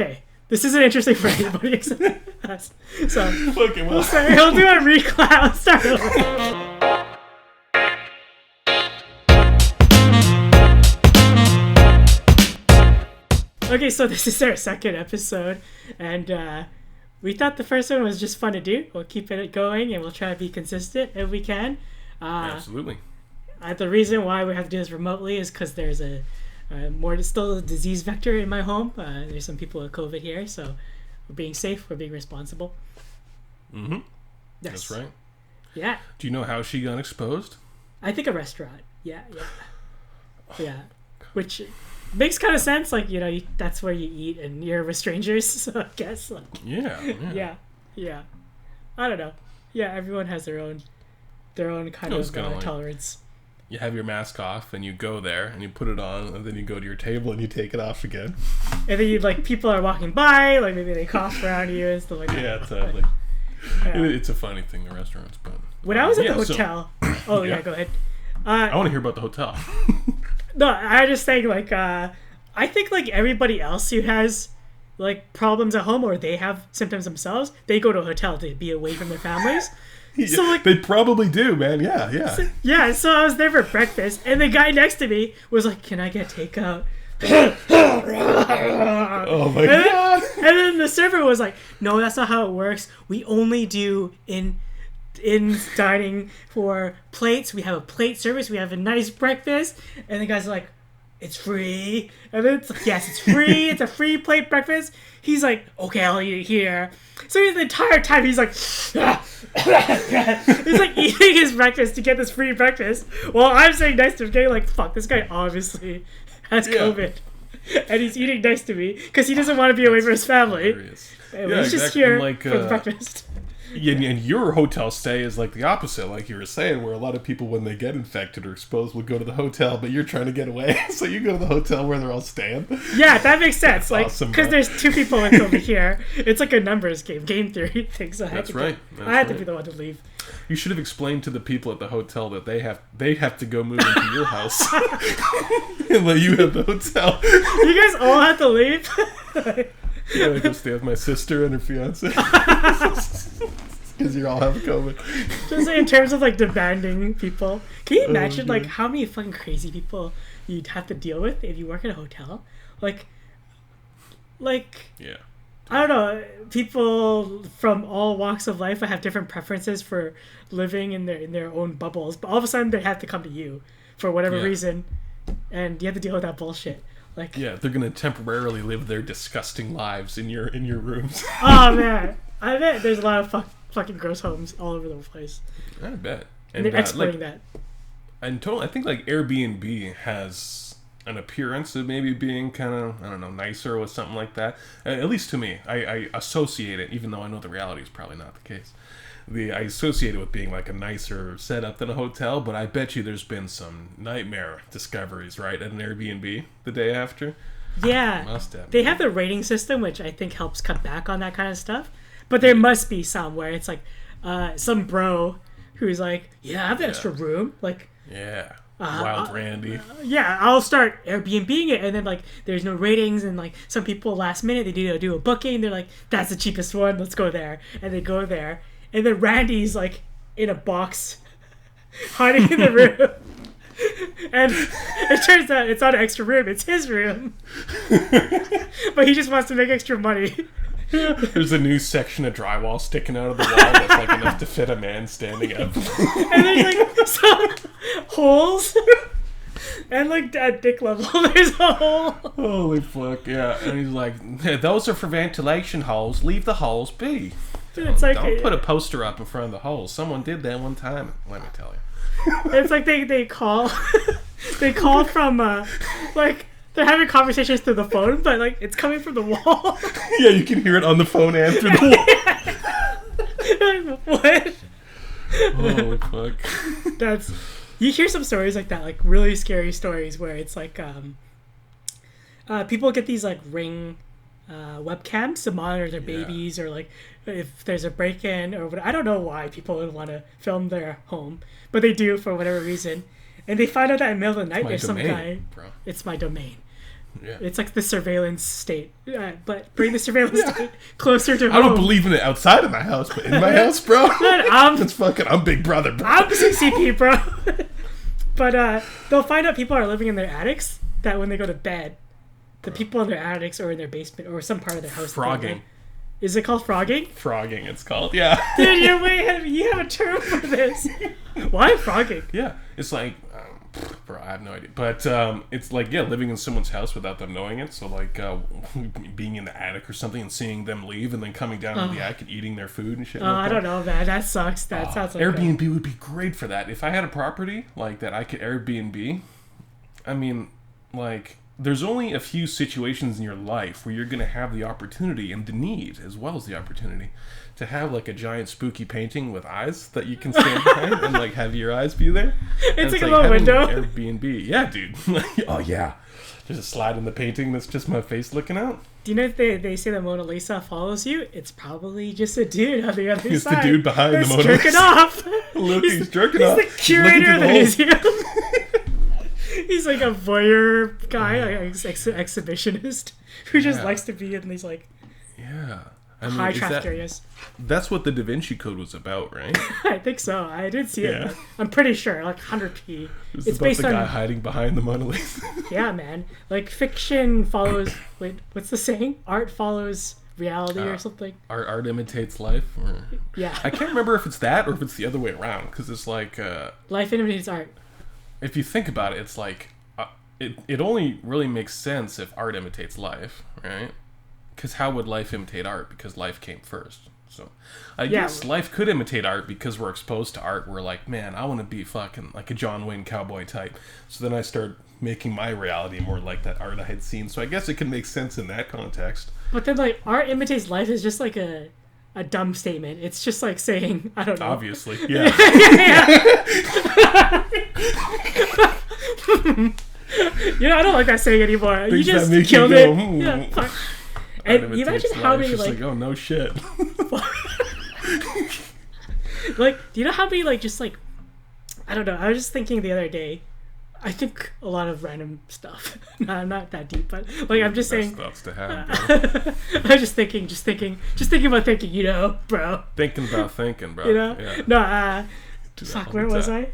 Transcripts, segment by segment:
Okay, this isn't interesting for anybody except us. So Okay, well. he'll do a recap. Let's start over. Okay, so this is our second episode, and we thought the first one was just fun to do. We'll keep it going, and we'll try to be consistent if we can. Absolutely. The reason why we have to do this remotely is because there's still a disease vector in my home. There's some people with COVID here, so we're being safe, we're being responsible. Mm-hmm. Yes. That's right. Yeah. Do you know how she got exposed? I think a restaurant. Yeah. Which makes kind of sense. Like, that's where you eat and you're with strangers, so I guess. Like, Yeah. Yeah. I don't know. Yeah, everyone has their own kind of tolerance. You have your mask off and you go there and you put it on and then you go to your table and you take it off again. And then people are walking by, like maybe they cough around you and stuff like that. Yeah, totally. It's a funny thing, the restaurants, but when I was at the hotel, go ahead. I want to hear about the hotel. No, I just think I think like everybody else who has like problems at home or they have symptoms themselves, they go to a hotel to be away from their families. So like they probably do, man. Yeah. So I was there for breakfast, and the guy next to me was like, "Can I get takeout?" Oh my god! And then the server was like, "No, that's not how it works. We only do in dining for plates. We have a plate service. We have a nice breakfast." And the guy's like, "It's free." And then it's like, "Yes, it's free. It's a free plate breakfast." He's like, "Okay, I'll eat it here." So the entire time he's like, he's like eating his breakfast to get this free breakfast, while I'm sitting next to him getting like, "Fuck, this guy obviously has COVID." And he's eating next to me because he doesn't want to be away from his family. And he's just here for the breakfast. And your hotel stay is like the opposite, like you were saying, where a lot of people, when they get infected or exposed, will go to the hotel, but you're trying to get away, so you go to the hotel where they're all staying. Yeah, that makes sense. That's like, awesome, because there's two people with over here. It's like a numbers game theory thing. So That's right. I had to be the one to leave. You should have explained to the people at the hotel that they have to go move into your house and let you have the hotel. You guys all have to leave. Yeah, I go stay with my sister and her fiance. Because you all have COVID. Just in terms of like demanding people, can you imagine like how many fucking crazy people you'd have to deal with if you work at a hotel? Like yeah. I don't know. People from all walks of life have different preferences for living in their own bubbles, but all of a sudden they have to come to you for whatever reason, and you have to deal with that bullshit. Like, yeah, they're gonna temporarily live their disgusting lives in your rooms. Oh man, I bet there's a lot of fucking gross homes all over the place. I bet. And they're exploiting that. And totally, I think like Airbnb has an appearance of maybe being kind of, I don't know, nicer or something like that. At least to me, I associate it, even though I know the reality is probably not the case. I associate it with being like a nicer setup than a hotel, but I bet you there's been some nightmare discoveries, right, at an Airbnb the day after. Yeah, must have. They have the rating system, which I think helps cut back on that kind of stuff. But there must be some where it's like some bro who's like, "Yeah, I have the extra room." Like, yeah, Wild Randy. Yeah, I'll start Airbnb-ing it, and then like there's no ratings, and like some people last minute they do a booking. They're like, "That's the cheapest one. Let's go there," and they go there. And then Randy's like in a box, hiding in the room. And it turns out it's not an extra room, it's his room. But he just wants to make extra money. There's a new section of drywall sticking out of the wall that's like enough to fit a man standing up. And there's like some holes. And like at dick level, there's a hole. Holy fuck, yeah. And he's like, "Those are for ventilation holes. Leave the holes be." It's like, don't put a poster up in front of the holes. Someone did that one time. Let me tell you. It's like they call from like they're having conversations through the phone, but like it's coming from the wall. Yeah, you can hear it on the phone and through the wall. What? Holy fuck. That's, you hear some stories like that, like really scary stories where it's like people get these like Ring webcams to monitor their babies, or like if there's a break-in or whatever. I don't know why people would want to film their home, but they do for whatever reason. And they find out that in the middle of the night there's some guy. Bro. It's my domain. Yeah. It's like the surveillance state, but bring the surveillance state closer to home. I don't believe in it outside of my house, but in my house, bro, I'm Big Brother, bro. I'm CCP, bro. But they'll find out people are living in their attics. That when they go to bed, the people in their attics or in their basement or some part of their house. Frogging. Is it called frogging? Frogging, it's called. Yeah. Dude, you have a term for this. Why frogging? Yeah, it's like. Bro, I have no idea. But it's like, yeah, living in someone's house without them knowing it. So, like, being in the attic or something and seeing them leave and then coming down to the attic and eating their food and shit. I don't know, man. That sucks. That sounds like Airbnb would be great for that. If I had a property like that I could Airbnb, I mean, like, there's only a few situations in your life where you're going to have the opportunity and the need, as well as the opportunity, to have like a giant spooky painting with eyes that you can stand behind and like have your eyes be there. It's like a little window. Airbnb, yeah, dude. Oh yeah, there's a slide in the painting that's just my face looking out. Do you know if they say the Mona Lisa follows you? It's probably just a dude on the other side. It's the dude behind the Mona jerking Lisa. Off. Look, he's jerking off. He's the curator of the museum. He's like a voyeur guy, like an exhibitionist who just likes to be in these like high traffic areas. That's what the Da Vinci Code was about, right? I think so. I did see it. But I'm pretty sure, like 100p. It's based on the guy hiding behind the Mona Lisa. Yeah, man. Like fiction follows. Wait, what's the saying? Art follows reality or something. Art imitates life. Or... Yeah. I can't remember if it's that or if it's the other way around, because it's like life imitates art. If you think about it, it's like it only really makes sense if art imitates life, right? Because how would life imitate art? Because life came first. So I guess life could imitate art because we're exposed to art. We're like, man, I want to be fucking like a John Wayne cowboy type. So then I start making my reality more like that art I had seen. So I guess it can make sense in that context. But then like art imitates life is just like a dumb statement. It's just like saying, I don't know. Obviously, yeah. You know, I don't like that saying anymore. Things you just killed it. Yeah, fuck. And you imagine how many like, oh no shit. Like, do you know how many like just like, I don't know. I was just thinking the other day. I think a lot of random stuff. No, I'm not that deep, but like I'm just saying. Stuff's to have, I'm just thinking about thinking. You know, bro. Thinking about thinking, bro. You know, yeah. No. Fuck, where was I?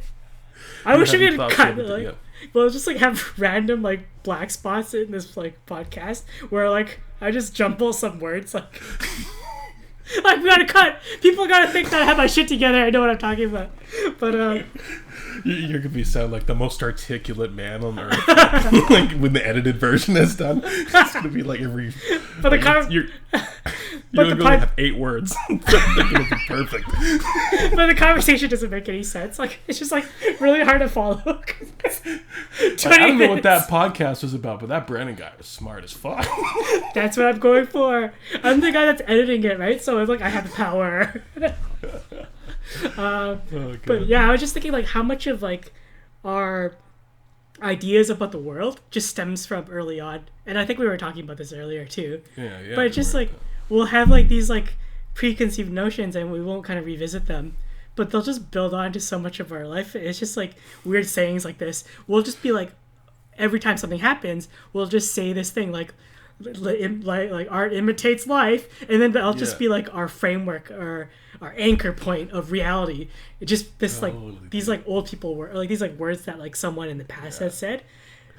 I wish we could cut like. Well, just like have random like black spots in this like podcast where like I just jumble some words like. Like we gotta cut. People gotta think that I have my shit together. I know what I'm talking about, but you're gonna sound like the most articulate man on earth. Like when the edited version is done, it's gonna be like every. But like you're gonna have 8 words. They're gonna be perfect. But the conversation doesn't make any sense. Like it's just like really hard to follow. I don't know what that podcast was about, but that Brendon guy was smart as fuck. That's what I'm going for. I'm the guy that's editing it, right? So it's like I have the power. But yeah, I was just thinking like how much of like our ideas about the world just stems from early on, and I think we were talking about this earlier too. Yeah. But it's just like we'll have like these like preconceived notions, and we won't kind of revisit them. But they'll just build on to so much of our life. It's just like weird sayings like this. We'll just be like, every time something happens, we'll just say this thing like art imitates life, and then that'll just be like our framework or our anchor point of reality. It just this like these like old people were like these like words that like someone in the past has said,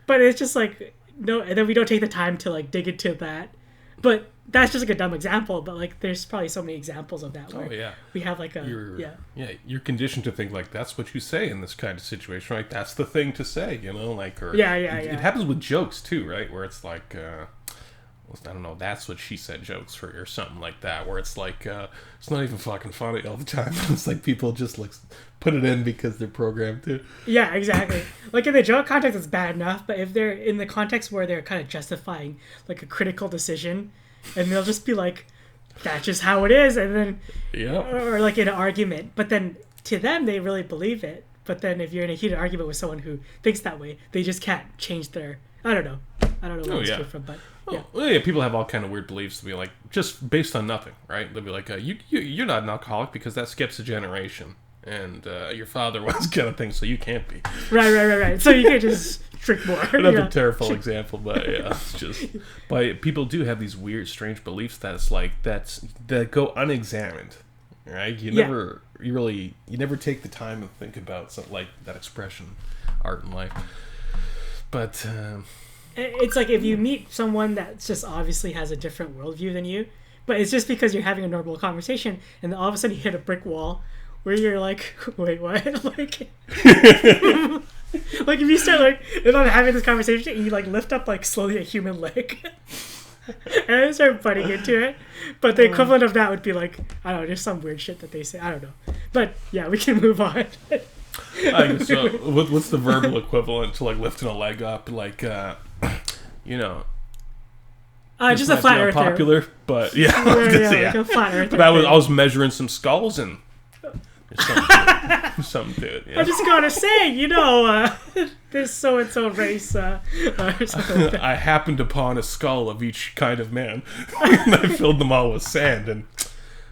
but it's just like no, and then we don't take the time to like dig into that. But that's just like a dumb example, but like there's probably so many examples of that where we have like you're conditioned to think like that's what you say in this kind of situation, right? That's the thing to say, you know, like or it happens with jokes too, right? Where it's like I don't know, that's what she said jokes or something like that, where it's like it's not even fucking funny all the time. It's like people just like put it in because they're programmed to. Yeah, exactly. Like in the joke context it's bad enough, but if they're in the context where they're kind of justifying like a critical decision, and they'll just be like, that's just how it is, and then or like in an argument, but then to them they really believe it. But then if you're in a heated argument with someone who thinks that way, they just can't change their I don't know where it's came from, but people have all kind of weird beliefs to be like just based on nothing, right? They'll be like, you're not an alcoholic because that skips a generation, and your father was kind of thing, so you can't be. Right. So you can just drink more. Another terrible example, but yeah, it's just. But people do have these weird, strange beliefs that go unexamined, right? You never take the time to think about something like that expression, art and life. But it's like if you meet someone that just obviously has a different worldview than you, but it's just because you're having a normal conversation, and then all of a sudden you hit a brick wall where you're like, wait, what? Like, like if you start like, if I'm having this conversation and you like lift up like slowly a human leg, and then start butting into it, but the equivalent of that would be like, I don't know, just some weird shit that they say. I don't know, but yeah, we can move on. So what's the verbal equivalent to like lifting a leg up? Like, you know. Just a flat earther. Popular, but yeah, like a flat earther. But I was measuring some skulls and there's something to it. Yeah. I just gotta say, this so and so race. Or something like that. I happened upon a skull of each kind of man, and I filled them all with sand. And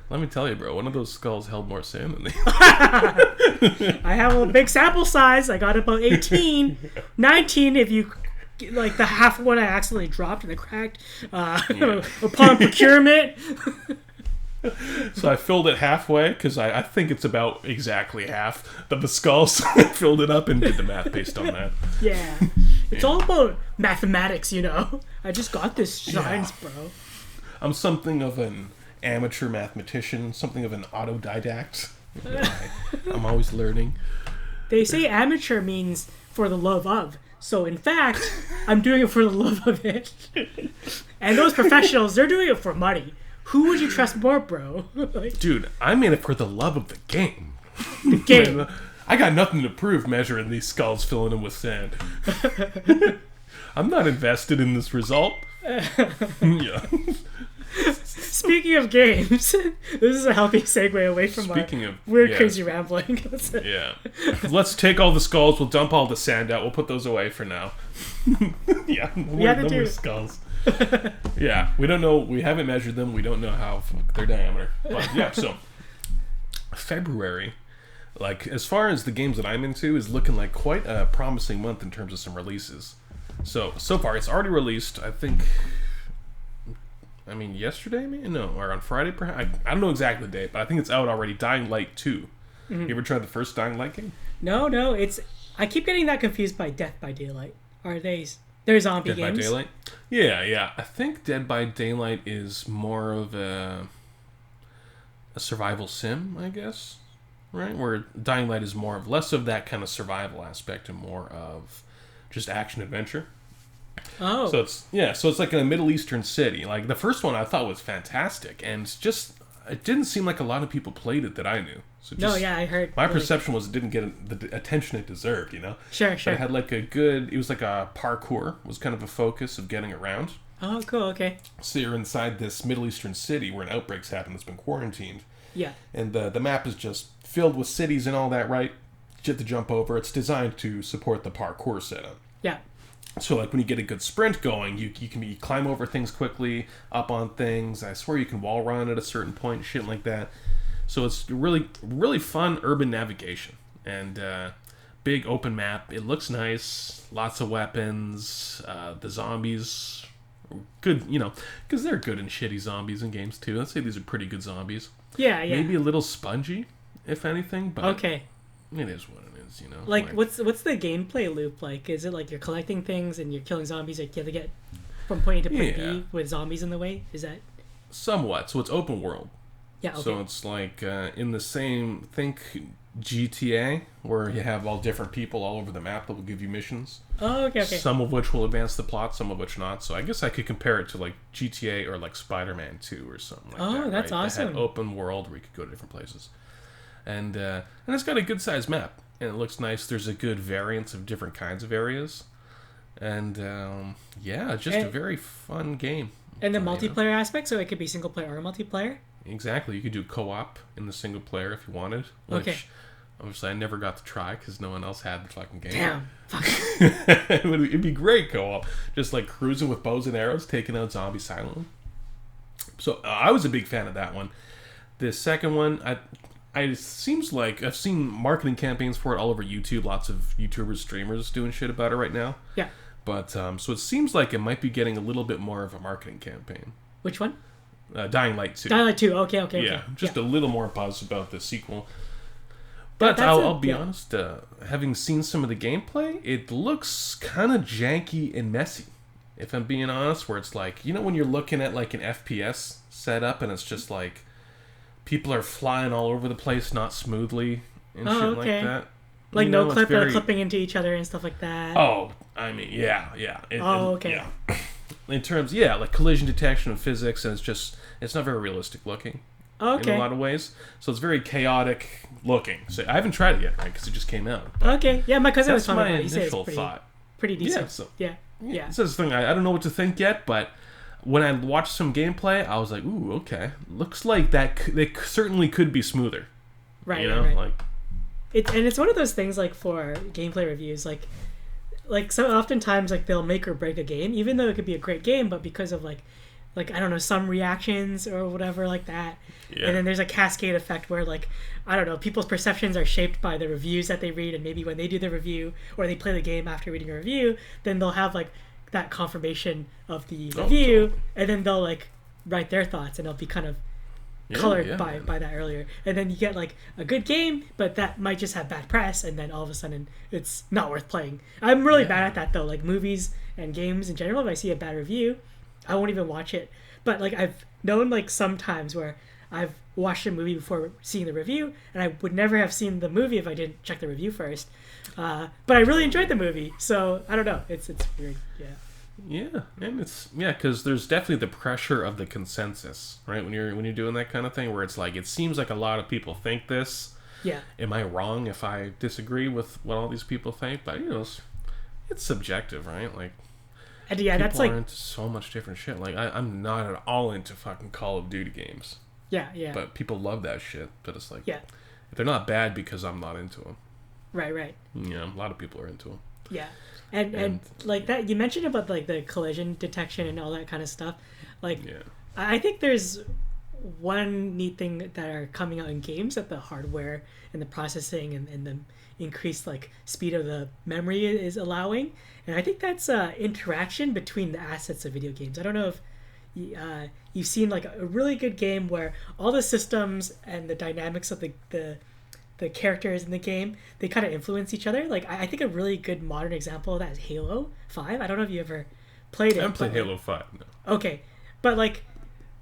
let me tell you, bro, one of those skulls held more sand than the other. I have a big sample size. I got about 18, 19 if you. Like the half one I accidentally dropped and it cracked upon procurement. So I filled it halfway because I think it's about exactly half of the skull. So I filled it up and did the math based on that. Yeah. It's all about mathematics, I just got this science, bro. I'm something of an amateur mathematician, something of an autodidact. I'm always learning. They say amateur means for the love of. So, in fact, I'm doing it for the love of it. And those professionals, they're doing it for money. Who would you trust more, bro? Dude, I'm in it for the love of the game. The game. Man, I got nothing to prove measuring these skulls, filling them with sand. I'm not invested in this result. Yeah. Speaking of games, this is a healthy segue away from crazy rambling. Yeah. Let's take all the skulls, we'll dump all the sand out, we'll put those away for now. Yeah, no more skulls. Yeah, we don't know, we haven't measured them, we don't know how their diameter. But yeah, so February, like as far as the games that I'm into, is looking like quite a promising month in terms of some releases. So far it's already released, I think. Yesterday, maybe? No, or on Friday, perhaps? I don't know exactly the date, but I think it's out already. Dying Light 2. Mm-hmm. You ever tried the first Dying Light game? No, it's... I keep getting that confused by Death by Daylight. They're zombie games? Dead by Daylight? Yeah. I think Dead by Daylight is more of a survival sim, I guess, right? Where Dying Light is less of that kind of survival aspect and more of just action-adventure. Oh. So it's like in a Middle Eastern city. Like the first one I thought was fantastic, and it didn't seem like a lot of people played it that I knew. So I heard. My perception was it didn't get the attention it deserved, Sure. But it had it was like a parkour was kind of a focus of getting around. Oh, cool, okay. So you're inside this Middle Eastern city where an outbreak's happened that's been quarantined. Yeah. And the map is just filled with cities and all that, right? You have to jump over. It's designed to support the parkour setup. Yeah. So, like, when you get a good sprint going, you can climb over things quickly, up on things. I swear you can wall run at a certain point, shit like that. So it's really, really fun urban navigation. And big open map. It looks nice. Lots of weapons. The zombies, good, because they're good and shitty zombies in games, too. Let's say these are pretty good zombies. Yeah. Maybe a little spongy, if anything, but okay. It is what it is. Like, what's the gameplay loop like? Is it like you're collecting things and you're killing zombies, or you have to get from point A to point B with zombies in the way? Is that somewhat? So it's open world. Yeah. Okay. So it's like in the same GTA, where you have all different people all over the map that will give you missions. Oh, okay. Some of which will advance the plot, some of which not. So I guess I could compare it to like GTA or like Spider-Man 2 or something like that. Oh, that's awesome. That had open world where you could go to different places, and it's got a good sized map. And it looks nice. There's a good variance of different kinds of areas. And, a very fun game. And the multiplayer aspect, so it could be single player or multiplayer? Exactly. You could do co-op in the single player if you wanted. Which, obviously, I never got to try because no one else had the fucking game. Damn. Fuck. It'd be great co-op. Just, like, cruising with bows and arrows, taking out zombies silently. So, I was a big fan of that one. The second one, it seems like I've seen marketing campaigns for it all over YouTube. Lots of YouTubers, streamers doing shit about it right now. Yeah. But so it seems like it might be getting a little bit more of a marketing campaign. Which one? Dying Light 2. Dying Light 2. Okay. Yeah, just a little more buzz about the sequel. But I'll be honest, having seen some of the gameplay, it looks kind of janky and messy. If I'm being honest, where it's like, when you're looking at like an FPS setup and it's just like people are flying all over the place, not smoothly and shit like that. Like clipping into each other and stuff like that. Oh, I mean, yeah. Okay. Yeah. In terms, like collision detection of physics, and it's not very realistic looking. Okay. In a lot of ways, so it's very chaotic looking. So I haven't tried it yet, right? Because it just came out. Okay, yeah, my cousin was talking talking about it. That's my initial thought. Pretty decent. Yeah. So, yeah. This is the thing. I don't know what to think yet, but when I watched some gameplay, I was like, "Ooh, okay. Looks like that. They certainly could be smoother." Right. Right. Like it's one of those things like for gameplay reviews, like so oftentimes like they'll make or break a game, even though it could be a great game, but because of like I don't know, some reactions or whatever like that. Yeah. And then there's a cascade effect where like, I don't know, people's perceptions are shaped by the reviews that they read, and maybe when they do the review or they play the game after reading a review, then they'll have like that confirmation of the review, and then they'll like write their thoughts, and it'll be kind of colored by that earlier. And then you get like a good game, but that might just have bad press, and then all of a sudden it's not worth playing. I'm really bad at that though, like movies and games in general. If I see a bad review, I won't even watch it. But like I've known like some times where I've watched a movie before seeing the review, and I would never have seen the movie if I didn't check the review first. But I really enjoyed the movie, so I don't know. It's weird. Yeah, and it's because there's definitely the pressure of the consensus, right? When you're doing that kind of thing, where it's like it seems like a lot of people think this. Yeah. Am I wrong if I disagree with what all these people think? But it's subjective, right? Like. And that's people like are into so much different shit. Like I'm not at all into fucking Call of Duty games. Yeah. But people love that shit. But it's like, if they're not bad because I'm not into them. Right. A lot of people are into them. Yeah, and like that you mentioned about like the collision detection and all that kind of stuff. Like, I think there's one neat thing that are coming out in games that the hardware and the processing and the increased like speed of the memory is allowing, and I think that's interaction between the assets of video games. I don't know if you've seen like a really good game where all the systems and the dynamics of the characters in the game, they kind of influence each other. Like I think a really good modern example of that is Halo 5. I don't know if you ever played it. I haven't played Halo 5. No. Okay, but like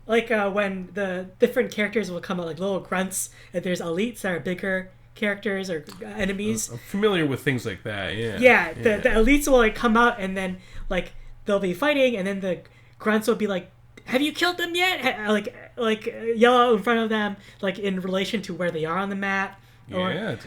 when the different characters will come out, like little grunts, and there's elites that are bigger characters or enemies. I'm familiar with things like that. The elites will like come out, and then like they'll be fighting, and then the grunts will be like, have you killed them yet? Like yell out in front of them, like in relation to where they are on the map. Or, dude.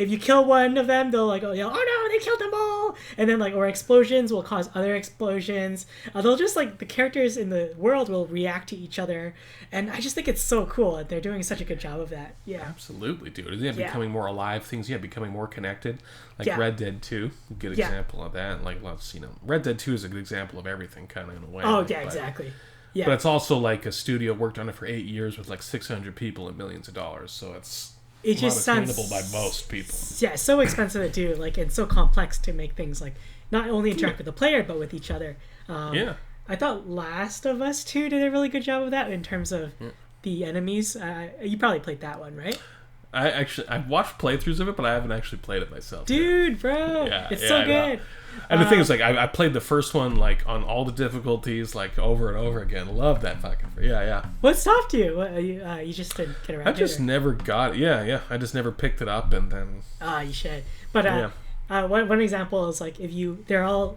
If you kill one of them, they'll like yell, oh no, they killed them all, and then like, or explosions will cause other explosions. They'll just like the characters in the world will react to each other, and I just think it's so cool. They're doing such a good job of that. Yeah, absolutely, dude. They're becoming more alive. Things, becoming more connected. Like Red Dead 2, good example of that. Like Red Dead 2 is a good example of everything, kind of in a way. Oh yeah, exactly. Yeah, but it's also like a studio worked on it for 8 years with like 600 people and millions of dollars. So it just sounds attainable by most people. Yeah, so expensive to do, like, and so complex to make things like not only interact with the player but with each other. I thought Last of Us 2 did a really good job of that in terms of the enemies. You probably played that one, right? I've watched playthroughs of it, but I haven't actually played it myself. Dude, bro, it's so good. And the thing is, like, I played the first one like on all the difficulties, like over and over again. Love that fucking. What stopped you? You just didn't get around to it? I just never got it. Yeah. I just never picked it up, and then. You should. But one example is like they're all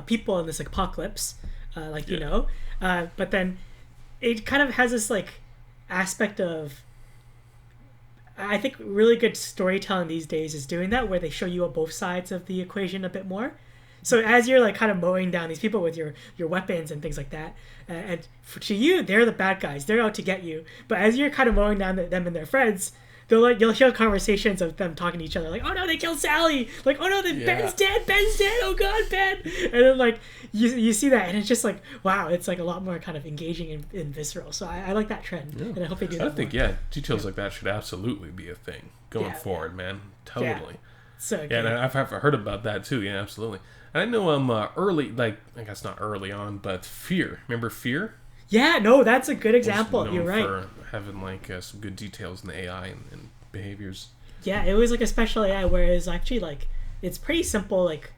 people in this apocalypse, but then it kind of has this like aspect of. I think really good storytelling these days is doing that, where they show you both sides of the equation a bit more. So as you're like kind of mowing down these people with your weapons and things like that, and to you, they're the bad guys. They're out to get you. But as you're kind of mowing down them and their friends, you'll hear conversations of them talking to each other like, oh no, they killed Sally, like, oh no, Ben's dead, oh god, Ben. And then like you see that, and it's just like, wow, it's like a lot more kind of engaging and visceral. So I like that trend, and I hope they do that. I think details like that should absolutely be a thing going forward, man. Totally. So good. Yeah, and I've heard about that too. Yeah, absolutely. And I know early, like, I guess not early on, but Fear. Remember Fear? Yeah, no, that's a good example. You're right. For having like some good details in the AI and behaviors. Yeah, it was like a special AI, whereas actually like it's pretty simple, like,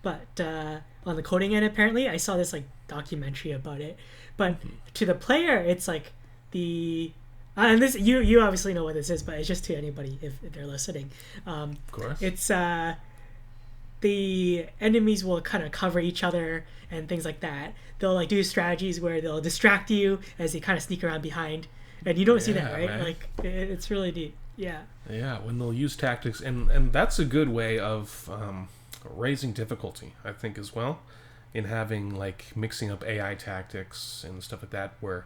but on the coding end apparently, I saw this like documentary about it. But to the player, it's like the and this you obviously know what this is, but it's just to anybody if they're listening. Of course. It's the enemies will kind of cover each other and things like that. They'll like do strategies where they'll distract you as they kind of sneak around behind, and you don't see that, right? Man. Like it's really neat. Yeah. Yeah, when they'll use tactics, and that's a good way of raising difficulty, I think, as well, in having like mixing up AI tactics and stuff like that, where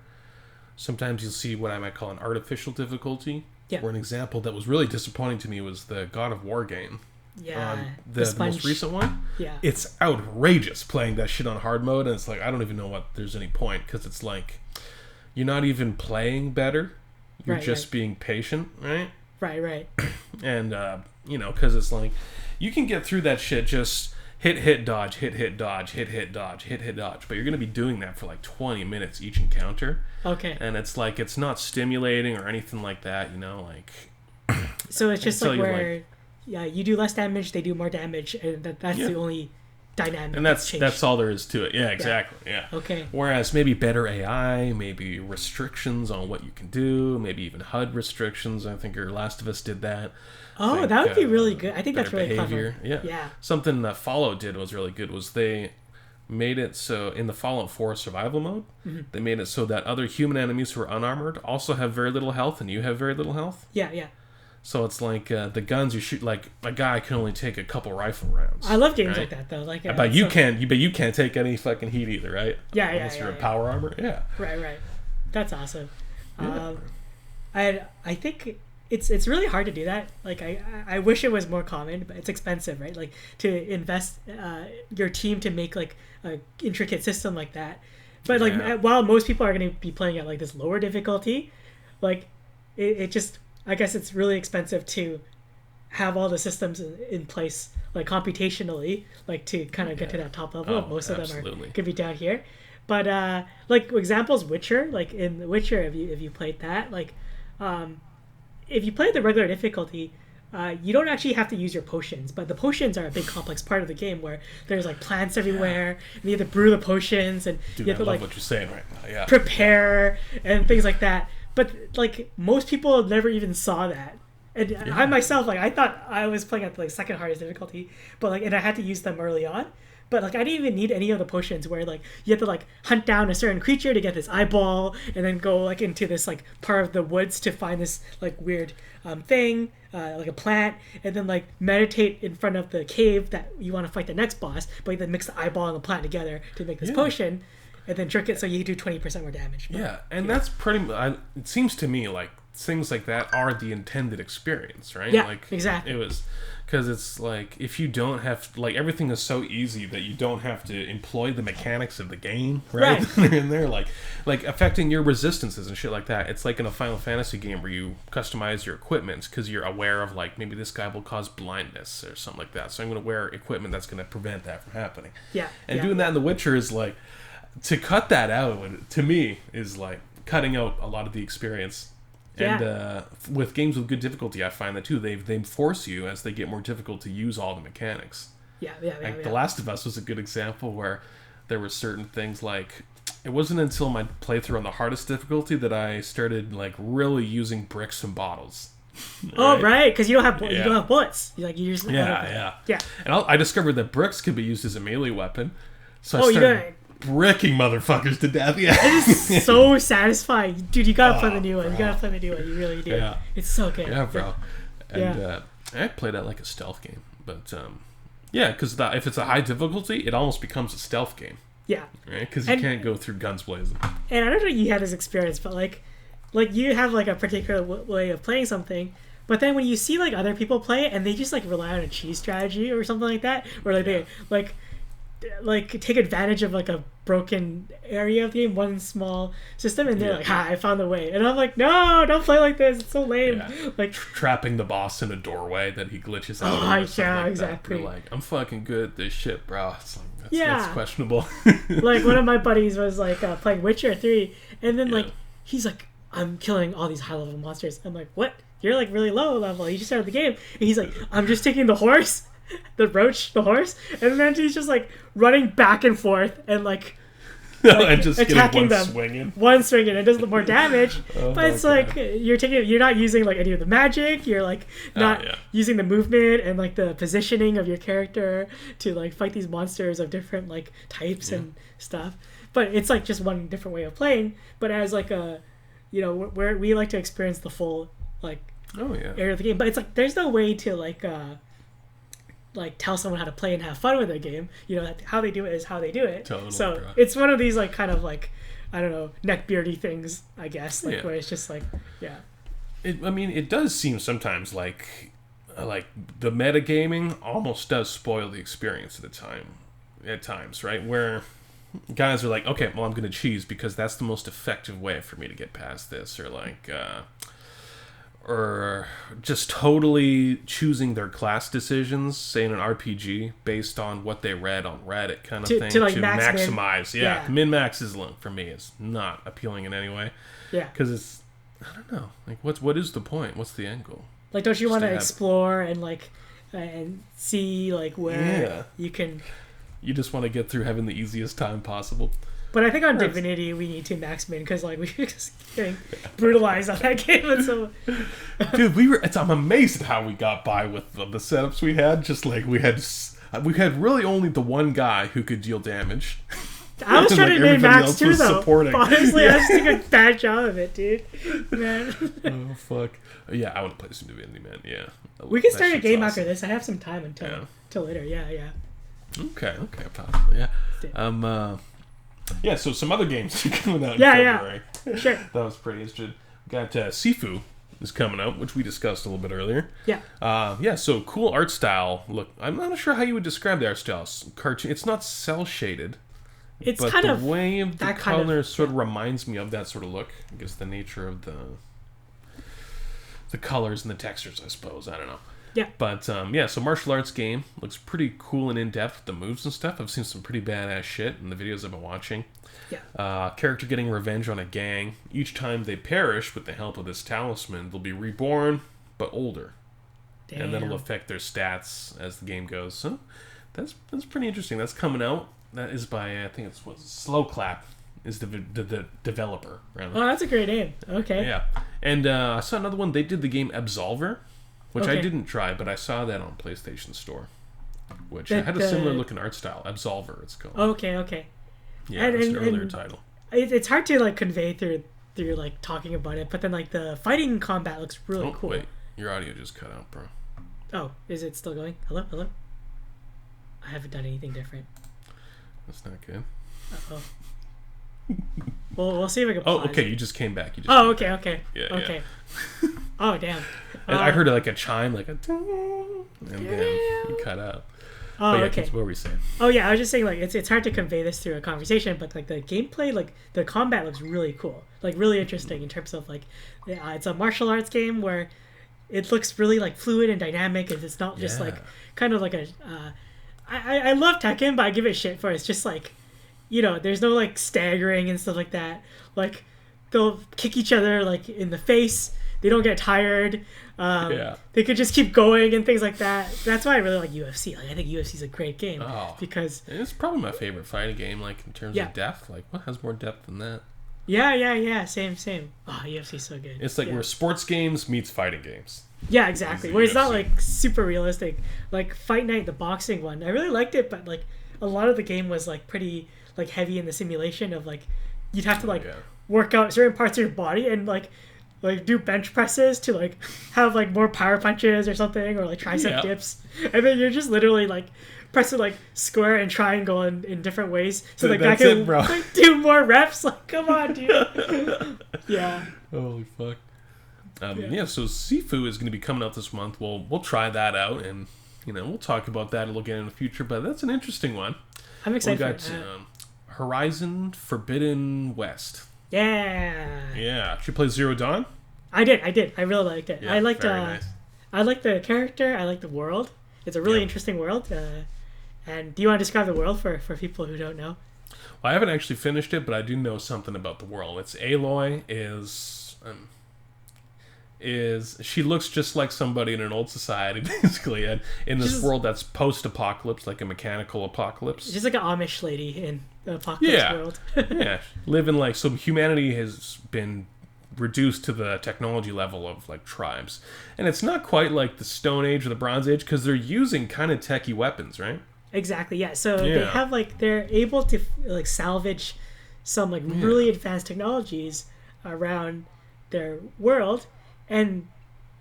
sometimes you'll see what I might call an artificial difficulty. Yeah. Where an example that was really disappointing to me was the God of War game. Yeah, the most recent one. Yeah, it's outrageous playing that shit on hard mode, and it's like I don't even know what there's any point, because it's like you're not even playing better, you're just being patient, right? Right. And because it's like you can get through that shit just hit dodge, hit dodge, hit dodge, hit dodge, but you're gonna be doing that for like 20 minutes each encounter. Okay. And it's like it's not stimulating or anything like that, like. So it's just like where. Yeah, you do less damage, they do more damage, and that's the only dynamic. And that's all there is to it. Yeah, exactly. Yeah. Okay. Whereas maybe better AI, maybe restrictions on what you can do, maybe even HUD restrictions. I think your Last of Us did that. Oh, that would be really good. I think that's really behavior. clever. Yeah. Something that Fallout did was really good was they made it so in the Fallout 4 survival mode, they made it so that other human enemies who are unarmored also have very little health and you have very little health. Yeah. So it's like the guns you shoot, like a guy can only take a couple rifle rounds. I love games like that though. Like, but you can't take any fucking heat either, right? Yeah. Unless you're a power armor. Yeah. Right. That's awesome. Yeah. I think it's really hard to do that. Like I wish it was more common, but it's expensive, right? Like to invest your team to make like a intricate system like that. But like while most people are going to be playing at like this lower difficulty, like it just. I guess it's really expensive to have all the systems in place, like computationally, like to kind of get to that top level. Most of them could be down here. But like examples, Witcher, like in The Witcher, if you played that, like if you play the regular difficulty, you don't actually have to use your potions, but the potions are a big complex part of the game where there's like plants everywhere, and you have to brew the potions, and Dude, you have to what you're saying right now. Yeah. Prepare and things like that. But like most people never even saw that, and I myself, like I thought I was playing at the like second hardest difficulty, but like and I had to use them early on. But like I didn't even need any of the potions where like you have to like hunt down a certain creature to get this eyeball, and then go like into this like part of the woods to find this like weird thing, like a plant, and then like meditate in front of the cave that you want to fight the next boss, but then mix the eyeball and the plant together to make this potion. And then trick it so you do 20% more damage. That's pretty much... It seems to me like things like that are the intended experience, right? Yeah, like, exactly. It was... Because it's like, if you don't have... Like, everything is so easy that you don't have to employ the mechanics of the game, right? And they're like affecting your resistances and shit like that. It's like in a Final Fantasy game where you customize your equipment because you're aware of, like, maybe this guy will cause blindness or something like that. So I'm going to wear equipment that's going to prevent that from happening. Yeah. And doing that in The Witcher is like... To cut that out, to me, is like cutting out a lot of the experience. And with games with good difficulty, I find that too. They force you, as they get more difficult, to use all the mechanics. The Last of Us was a good example where there were certain things like... It wasn't until my playthrough on the hardest difficulty that I started like really using bricks and bottles. Oh, right, because you don't have bullets. You just yeah. And I discovered that bricks could be used as a melee weapon. So I you started... bricking motherfuckers to death. Yeah, it is so satisfying, dude. You gotta play the new one. You gotta play the new one. You really do. Yeah, it's so good. Yeah, bro. And I played that like a stealth game, but because if it's a high difficulty, it almost becomes a stealth game. Yeah, right. Because you can't go through guns blazing. And I don't know if you had this experience, but like you have like a particular way of playing something But then when you see like other people play it and they just like rely on a cheese strategy or something like that, or like they like take advantage of like a broken area of the game, one small system, and they're like, "Ha! I found the way." And I'm like, "No, don't play like this. It's so lame." Yeah. Like trapping the boss in a doorway that he glitches out. Yeah, exactly. You're like, I'm fucking good at this shit, bro. It's like, that's questionable. Like one of my buddies was like playing Witcher 3, and then like he's like, "I'm killing all these high level monsters." I'm like, "What? You're like really low level. You just started the game." And he's like, "I'm just taking the horse." The horse, and then he's just like running back and forth and like and just attacking them. One swinging, it does more damage, but it's like you're not using like any of the magic. You're like not using the movement and like the positioning of your character to like fight these monsters of different like types and stuff. But it's like just one different way of playing. But as like a, where we like to experience the full like area of the game. But it's like there's no way to like tell someone how to play and have fun with their game. How they do it is how they do it. Totally, so bro. It's one of these like kind of like, I don't know, neckbeardy things, I guess, like where it's just like it does seem sometimes like the metagaming almost does spoil the experience at times, right? Where guys are like, okay, well, I'm gonna cheese because that's the most effective way for me to get past this, or like or just totally choosing their class decisions, say in an RPG, based on what they read on Reddit kind of thing, to like maximize. Min-max for me is not appealing in any way. Yeah. Because it's, I don't know, like what is the point? What's the end goal? Like, don't you want to explore and like and see like where you can... You just want to get through having the easiest time possible. But I think on Divinity we need to max min because like we're just getting brutalized on that game. And so, dude, I'm amazed at how we got by with the setups we had. Just like we had really only the one guy who could deal damage. I was trying to min max too, though. Supporting. Honestly, I was doing a bad job of it, dude. Man. Oh fuck. Yeah, I want to play some Divinity, man. Yeah. We can start a game after this. I have some time until later. Yeah. Okay, possibly. Yeah. Yeah, so some other games coming out in February. Yeah, sure. That was pretty interesting. We got Sifu is coming out, which we discussed a little bit earlier. Yeah. So cool art style. Look, I'm not sure how you would describe the art style. Cartoon. It's not cell shaded. It's but kind the of way of the color sort of reminds me of that sort of look. I guess the nature of the colors and the textures, I suppose. I don't know. Yeah. But, so martial arts game. Looks pretty cool and in-depth with the moves and stuff. I've seen some pretty badass shit in the videos I've been watching. Yeah. Character getting revenge on a gang. Each time they perish with the help of this talisman, they'll be reborn, but older. Damn. And that'll affect their stats as the game goes. So, that's pretty interesting. That's coming out. That is by, I think it's Slow Clap is the developer. Rather. Oh, that's a great name. Okay. Yeah. And I saw another one. They did the game Absolver, which I didn't try, but I saw that on PlayStation Store, which had a similar looking art style. Absolver, it's called. Okay. Yeah, it's an earlier title. It's hard to like convey through like talking about it, but then like the fighting combat looks really cool. Wait, your audio just cut out, bro. Oh, is it still going? Hello? I haven't done anything different. That's not good. Uh-oh. Well, we'll see if I can pause. Oh, okay, you just came back. Okay. Yeah. Oh, damn. And I heard like a chime, like a ding, and then you cut out. Oh, okay. What were we saying? Oh, yeah, I was just saying, like, it's hard to convey this through a conversation, but, like, the gameplay, like, the combat looks really cool. Like, really interesting in terms of, like, it's a martial arts game where it looks really, like, fluid and dynamic, and it's not just, like, kind of like a... I love Tekken, but I give it shit for it's just, like, there's no, like, staggering and stuff like that. Like, they'll kick each other, like, in the face. They don't get tired. They could just keep going and things like that. That's why I really like UFC. Like, I think UFC is a great game because it's probably my favorite fighting game. Like in terms of depth, like what has more depth than that? Yeah. Same. Oh, UFC is so good. It's like where sports games meets fighting games. Yeah, exactly. Where it's not like super realistic. Like Fight Night, the boxing one, I really liked it, but like a lot of the game was like pretty like heavy in the simulation of like you'd have to like work out certain parts of your body and like do bench presses to like have like more power punches or something, or like tricep dips, and then you're just literally like pressing like square and triangle in different ways so the guy can like, do more reps. Like, come on, dude. Yeah. Holy fuck. So Sifu is going to be coming out this month. We'll try that out, and we'll talk about that a little bit in the future. But that's an interesting one. I'm excited. We got Horizon Forbidden West. Yeah. Yeah. Did you play Zero Dawn? I did. I really liked it. Yeah, I liked. nice. I liked the character. I liked the world. It's a really interesting world. And do you want to describe the world for people who don't know? Well, I haven't actually finished it, but I do know something about the world. It's Aloy is she looks just like somebody in an old society, basically, and in this world that's post-apocalypse, like a mechanical apocalypse. She's like an Amish lady in the apocalypse world. Yeah, living like, so humanity has been reduced to the technology level of like tribes, and it's not quite like the Stone Age or the Bronze Age because they're using kind of techie weapons, right? Exactly, yeah. So they have they're able to like salvage some like really advanced technologies around their world, and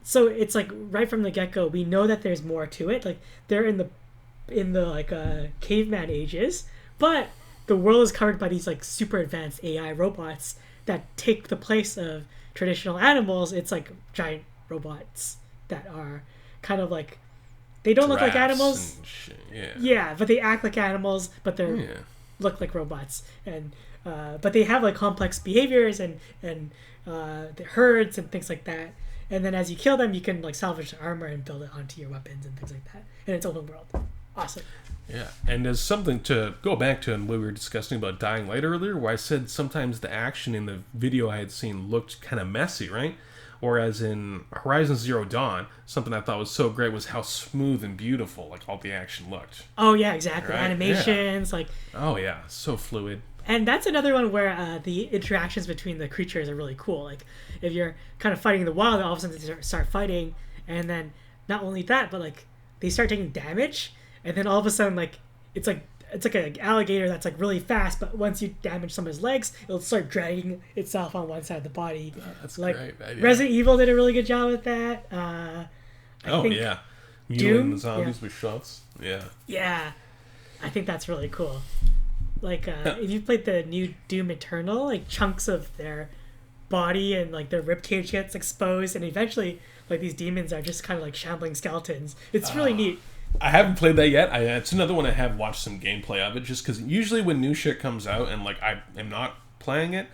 so it's like right from the get-go we know that there's more to it. Like they're in the like caveman ages, but the world is covered by these like super advanced AI robots that take the place of traditional animals. It's like giant robots that are kind of like, they don't look like animals. Yeah, but they act like animals, but they look like robots. And but they have like complex behaviors and the herds and things like that. And then as you kill them, you can like salvage the armor and build it onto your weapons and things like that. And it's open world. Awesome. Yeah, and there's something to go back to what we were discussing about Dying Light earlier, where I said sometimes the action in the video I had seen looked kind of messy, right? Whereas in Horizon Zero Dawn, something I thought was so great was how smooth and beautiful like all the action looked. Oh yeah, exactly. Right? Animations, like. Oh yeah, so fluid. And that's another one where the interactions between the creatures are really cool. Like if you're kind of fighting in the wild, all of a sudden they start fighting, and then not only that, but like they start taking damage, and then all of a sudden like it's like an alligator that's like really fast, but once you damage someone's legs, it'll start dragging itself on one side of the body. Oh, that's like, great. Yeah. Resident Evil did a really good job with that. I think mutilating the zombies with shots. Yeah. Yeah, I think that's really cool. Like if you played the new Doom Eternal, like chunks of their body and like their ribcage gets exposed, and eventually like these demons are just kind of like shambling skeletons. It's really neat. I haven't played that yet. It's another one I have watched some gameplay of it, just because usually when new shit comes out and like I am not playing it,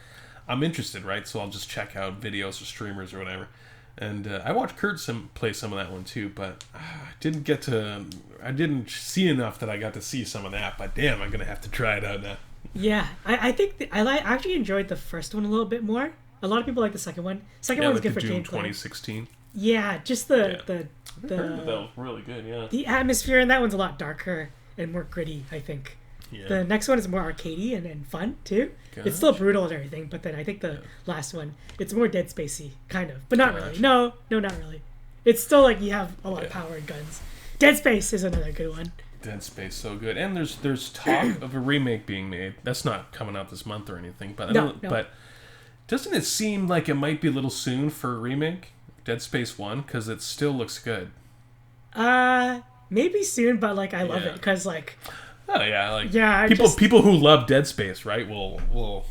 I'm interested, right? So I'll just check out videos or streamers or whatever. And I watched Kurt play some of that one too, but I didn't see enough that I got to see some of that. But damn, I'm gonna have to try it out now. Yeah, I think I actually enjoyed the first one a little bit more. A lot of people like the second one. Second one's good for Doom gameplay. 2016. Yeah, just the that was really good. Yeah, the atmosphere in that one's a lot darker and more gritty, I think. Yeah. The next one is more arcadey and fun too. It's still brutal and everything, but then I think the last one, it's more Dead Spacey, kind of, but not really. No, not really. It's still like you have a lot of power and guns. Dead Space is another good one. Dead Space, so good. And there's talk of a remake being made. That's not coming out this month or anything, but but doesn't it seem like it might be a little soon for a remake? Dead Space 1, because it still looks good. Maybe soon, but like I love it because like. Oh yeah, like people who love Dead Space, right, will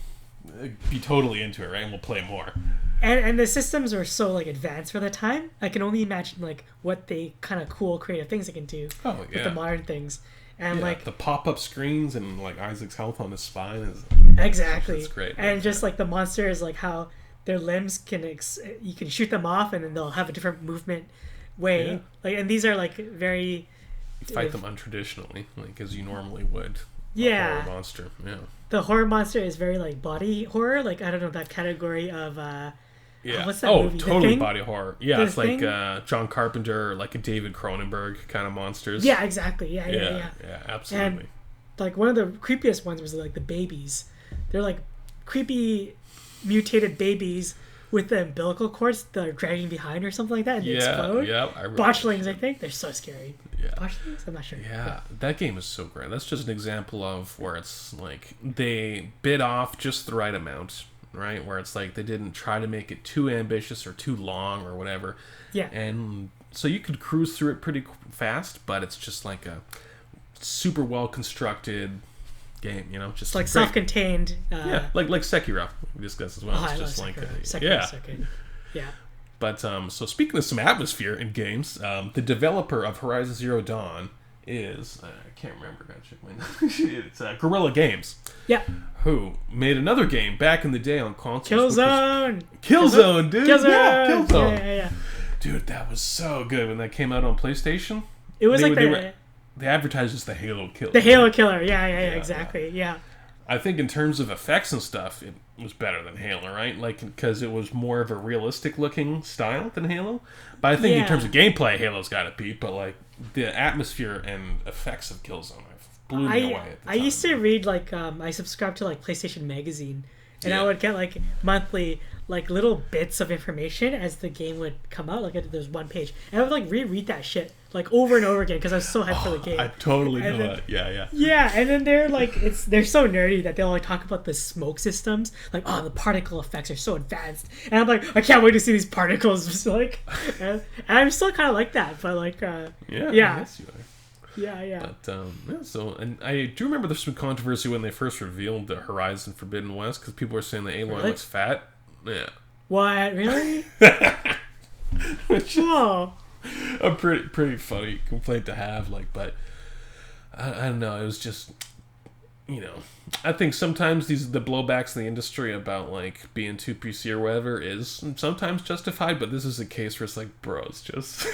be totally into it, right, and will play more. And the systems are so like advanced for the time. I can only imagine like what they kind of cool creative things they can do with the modern things. And like the pop-up screens and like Isaac's health on his spine is exactly. That's great. And just like the monsters, like how their limbs you can shoot them off, and then they'll have a different movement way. Yeah. Like, and these are like very. You fight them untraditionally, like as you normally would. Yeah. A horror monster. Yeah. The horror monster is very like body horror. Like I don't know that category of. What's that movie? Totally body horror. Yeah, it's like John Carpenter, or like a David Cronenberg kind of monsters. Yeah, exactly. Yeah, absolutely. And like one of the creepiest ones was like the babies. They're like creepy mutated babies with the umbilical cords that are dragging behind or something like that, and they explode. Yeah, Botchlings, I think. They're so scary. Yeah. Botchlings? I'm not sure. Yeah, that game is so great. That's just an example of where it's like they bit off just the right amount, right? Where it's like they didn't try to make it too ambitious or too long or whatever. Yeah. And so you could cruise through it pretty fast, but it's just like a super well constructed game, you know, just like self-contained. Like Sekiro we discussed as well. It's just like Sekiro. Yeah. But so speaking of some atmosphere in games, the developer of Horizon Zero Dawn is I can't remember. Gotta check my it's Guerrilla Games. Yeah. Who made another game back in the day on consoles? Killzone. Killzone, dude. Killzone. Yeah, Killzone. Yeah. Dude, that was so good when that came out on PlayStation. It was they advertised as the Halo Killer. The Halo Killer. Yeah, exactly. Yeah. I think in terms of effects and stuff, it was better than Halo, right? Like, because it was more of a realistic-looking style than Halo. But I think in terms of gameplay, Halo's got to beat. But, like, the atmosphere and effects of Killzone blew me away at the time. I used to read, like, I subscribed to, like, PlayStation Magazine. And I would get, like, monthly, like, little bits of information as the game would come out. Like, there's one page. And I would, like, reread that shit, like, over and over again because I was so hyped for the game. I totally know that. Yeah. Yeah, and then they're, like, they're so nerdy that they'll, like, talk about the smoke systems. Like, oh, the particle effects are so advanced. And I'm like, I can't wait to see these particles. Just, like, and I'm still kind of like that. But, like, I guess you are. Yeah. But, so, and I do remember there's some controversy when they first revealed the Horizon Forbidden West, because people were saying that Aloy looks fat. Yeah. What? Really? Which Whoa. a pretty funny complaint to have, like, but, I don't know, it was just, I think sometimes the blowbacks in the industry about, like, being too PC or whatever is sometimes justified, but this is a case where it's like, bros, just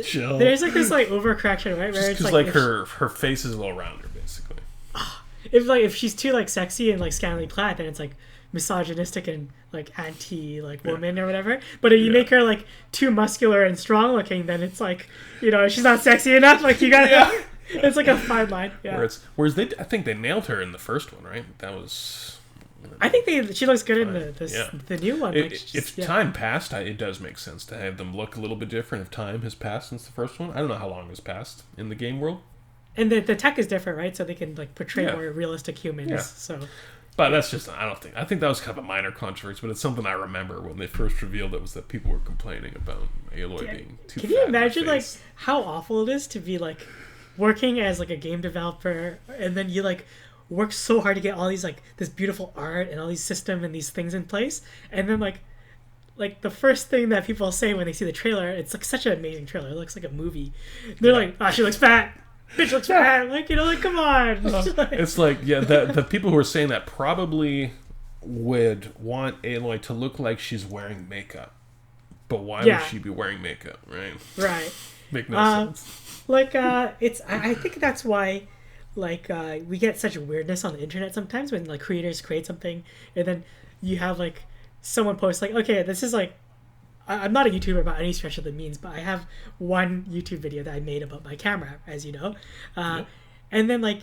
chill. There's like this like overcorrection, right? Just because like her face is a little rounder, basically. If she's too like sexy and like scantily clad, then it's like misogynistic and like anti like woman or whatever. But if you make her like too muscular and strong looking, then it's like she's not sexy enough. Like you gotta. It's like a fine line. Yeah. Whereas I think they nailed her in the first one, right? That was. I think she looks good in the new one. If time passed, it does make sense to have them look a little bit different if time has passed since the first one. I don't know how long has passed in the game world. And the tech is different, right? So they can like portray more realistic humans. Yeah. So. But that's just, I think that was kind of a minor controversy, but it's something I remember when they first revealed it was that people were complaining about Aloy being too fat. Can you imagine like how awful it is to be like working as like a game developer and then you like work so hard to get all these like this beautiful art and all these system and these things in place, and then like the first thing that people say when they see the trailer, it's like such an amazing trailer, it looks like a movie, they're like, she looks fat, bitch looks fat, like like come on. It's like the people who are saying that probably would want Aloy to look like she's wearing makeup, but why would she be wearing makeup, right? Make no sense. Like I think that's why like we get such weirdness on the internet sometimes when like creators create something and then you have like someone post like, okay, this is like, I'm not a YouTuber by any stretch of the means, but I have one YouTube video that I made about my camera, as you know, and then like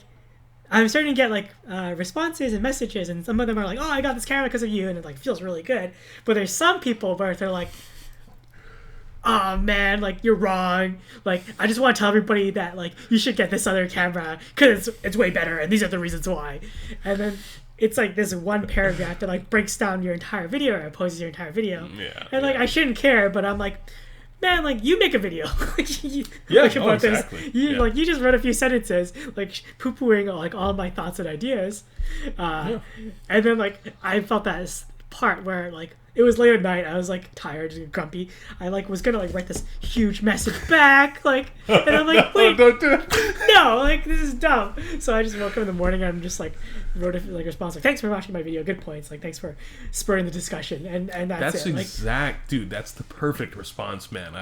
I'm starting to get like responses and messages, and some of them are like, oh, I got this camera because of you, and it like feels really good. But there's some people where they're like, oh man, like you're wrong, like I just want to tell everybody that like you should get this other camera because it's way better and these are the reasons why. And then it's like this one paragraph that like breaks down your entire video or opposes your entire video, and like I shouldn't care, but I'm like, man, like you make a video. Exactly. Like you just wrote a few sentences like poo-pooing like all my thoughts and ideas, and then like I felt that part where like it was late at night, I was like tired and grumpy, I like was gonna like write this huge message back, like, and I'm like, wait, don't do it. No, like this is dumb. So I just woke up in the morning and I'm just like wrote a like response like, thanks for watching my video, good points, like thanks for spurring the discussion, and that's it. Dude, that's the perfect response, man.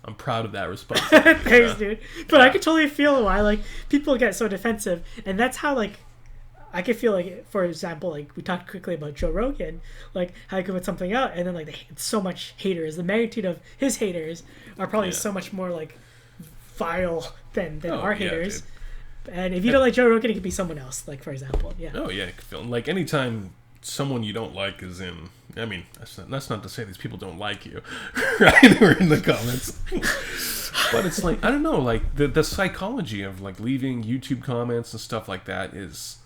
I'm proud of that response. Thanks, dude. But I could totally feel why like people get so defensive, and that's how like I could feel like, for example, like we talked quickly about Joe Rogan, like how he could put something out and then like so much haters. The magnitude of his haters are probably so much more like vile than our haters. And if you don't like Joe Rogan, it could be someone else. Like for example, Oh yeah, it could feel like anytime someone you don't like is in. I mean, that's not to say these people don't like you, right? Or in the comments. But it's like, I don't know, like the psychology of like leaving YouTube comments and stuff like that is.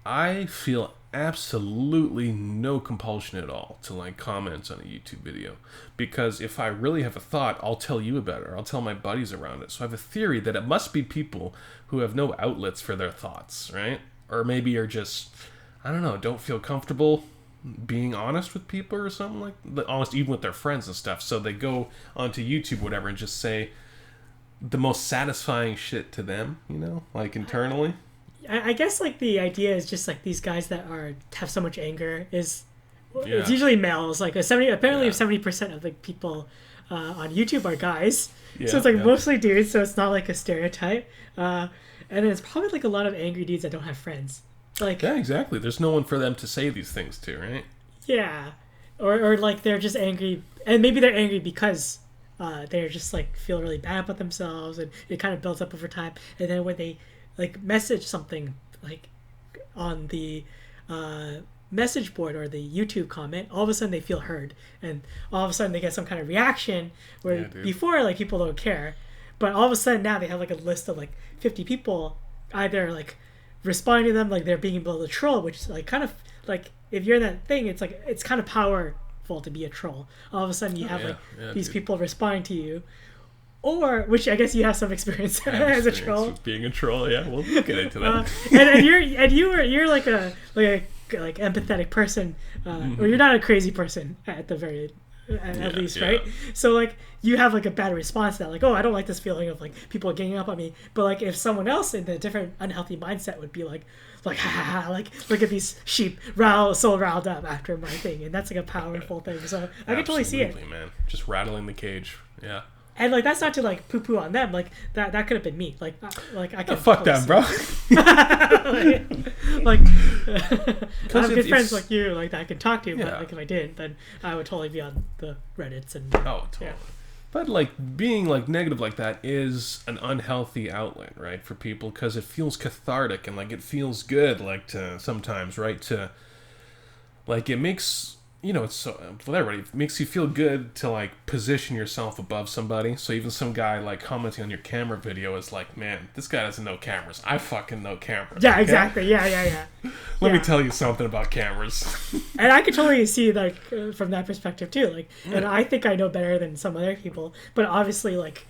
I feel absolutely no compulsion at all to like comment on a YouTube video, because if I really have a thought, I'll tell you about it, or I'll tell my buddies around it. So I have a theory that it must be people who have no outlets for their thoughts, right? Or maybe are just, I don't know, don't feel comfortable being honest with people or something like honest even with their friends and stuff. So they go onto YouTube, whatever, and just say the most satisfying shit to them, like internally. I guess like the idea is just like these guys that have so much anger is it's Yeah. usually males. Like 70% of the people on YouTube are guys. Yeah, So it's like yeah. mostly dudes. So it's not like a stereotype. And then it's probably like a lot of angry dudes that don't have friends. Like Yeah, exactly. There's no one for them to say these things to, right? yeah, or like they're just angry, and maybe they're angry because they're just like feel really bad about themselves, and it kind of builds up over time. And then when they like message something like on the message board or the YouTube comment, all of a sudden they feel heard, and all of a sudden they get some kind of reaction where Yeah, dude. before like people don't care, but all of a sudden now they have like a list of like 50 people either like responding to them like they're being able to troll, which is like kind of like if you're in that thing, it's like it's kind of powerful to be a troll. All of a sudden you have like these dude. people responding to you, or which I guess you have some experience as a troll. Being a troll, yeah, we'll get into that. You're like a empathetic person, or you're not a crazy person at the very at least, yeah. right? So like you have like a bad response to that, like, oh, I don't like this feeling of like people ganging up on me. But like if someone else in a different unhealthy mindset would be like ha ha ha, like look at these sheep so riled up after my thing, and that's like a powerful thing. So I can totally see it. Absolutely, man. Just rattling the cage. Yeah. And like that's not to like poo poo on them, like that could have been me. Like I can Fuck totally that, see bro. like I have good friends it's- like you like that I can talk to, but Yeah. like if I didn't, then I would totally be on the Reddits and Oh, totally. Yeah. But like being like negative like that is an unhealthy outlet, right, for people, because it feels cathartic and like it feels good, like to sometimes, right, to like it makes it's so for everybody, it makes you feel good to like position yourself above somebody. So even some guy like commenting on your camera video is like, man, this guy doesn't know cameras. I fucking know cameras. yeah, okay? exactly, yeah. Let me Yeah. tell you something about cameras. And I could totally see like from that perspective too, like, and I think I know better than some other people, but obviously like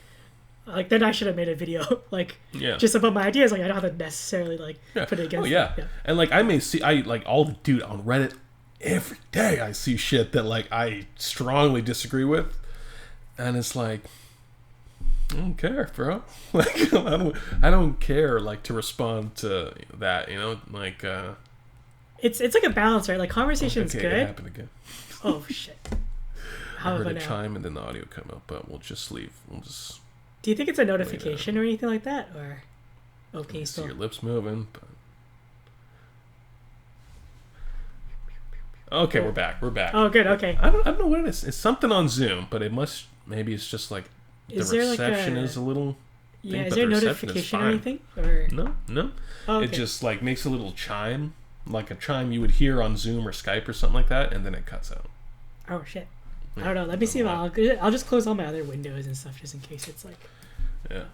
then I should have made a video like Yeah. just about my ideas. Like I don't have to necessarily like put it against. Oh yeah. Yeah. And like I like dude on Reddit every day I see shit that like I strongly disagree with, and it's like I don't care, bro. Like I don't care like to respond to that, like It's like a balance, right? Like conversation's okay, it good. happened again. Oh shit! I How heard about a now? chime and then the audio come up, but we'll just leave. We'll just Do you think it's a notification or anything like that, or okay, see so your lips moving. But... Okay, we're back. oh, good, okay. I don't know what it is. It's something on Zoom, but maybe it's just like the Is there, like, reception a- is a little. Yeah, but is there a the reception is notification or fine. anything? Or No. oh, okay. It just like makes a little chime, like a chime you would hear on Zoom or Skype or something like that, and then it cuts out. Oh shit! I don't know. Let me see if I'll just close all my other windows and stuff just in case it's like. Yeah.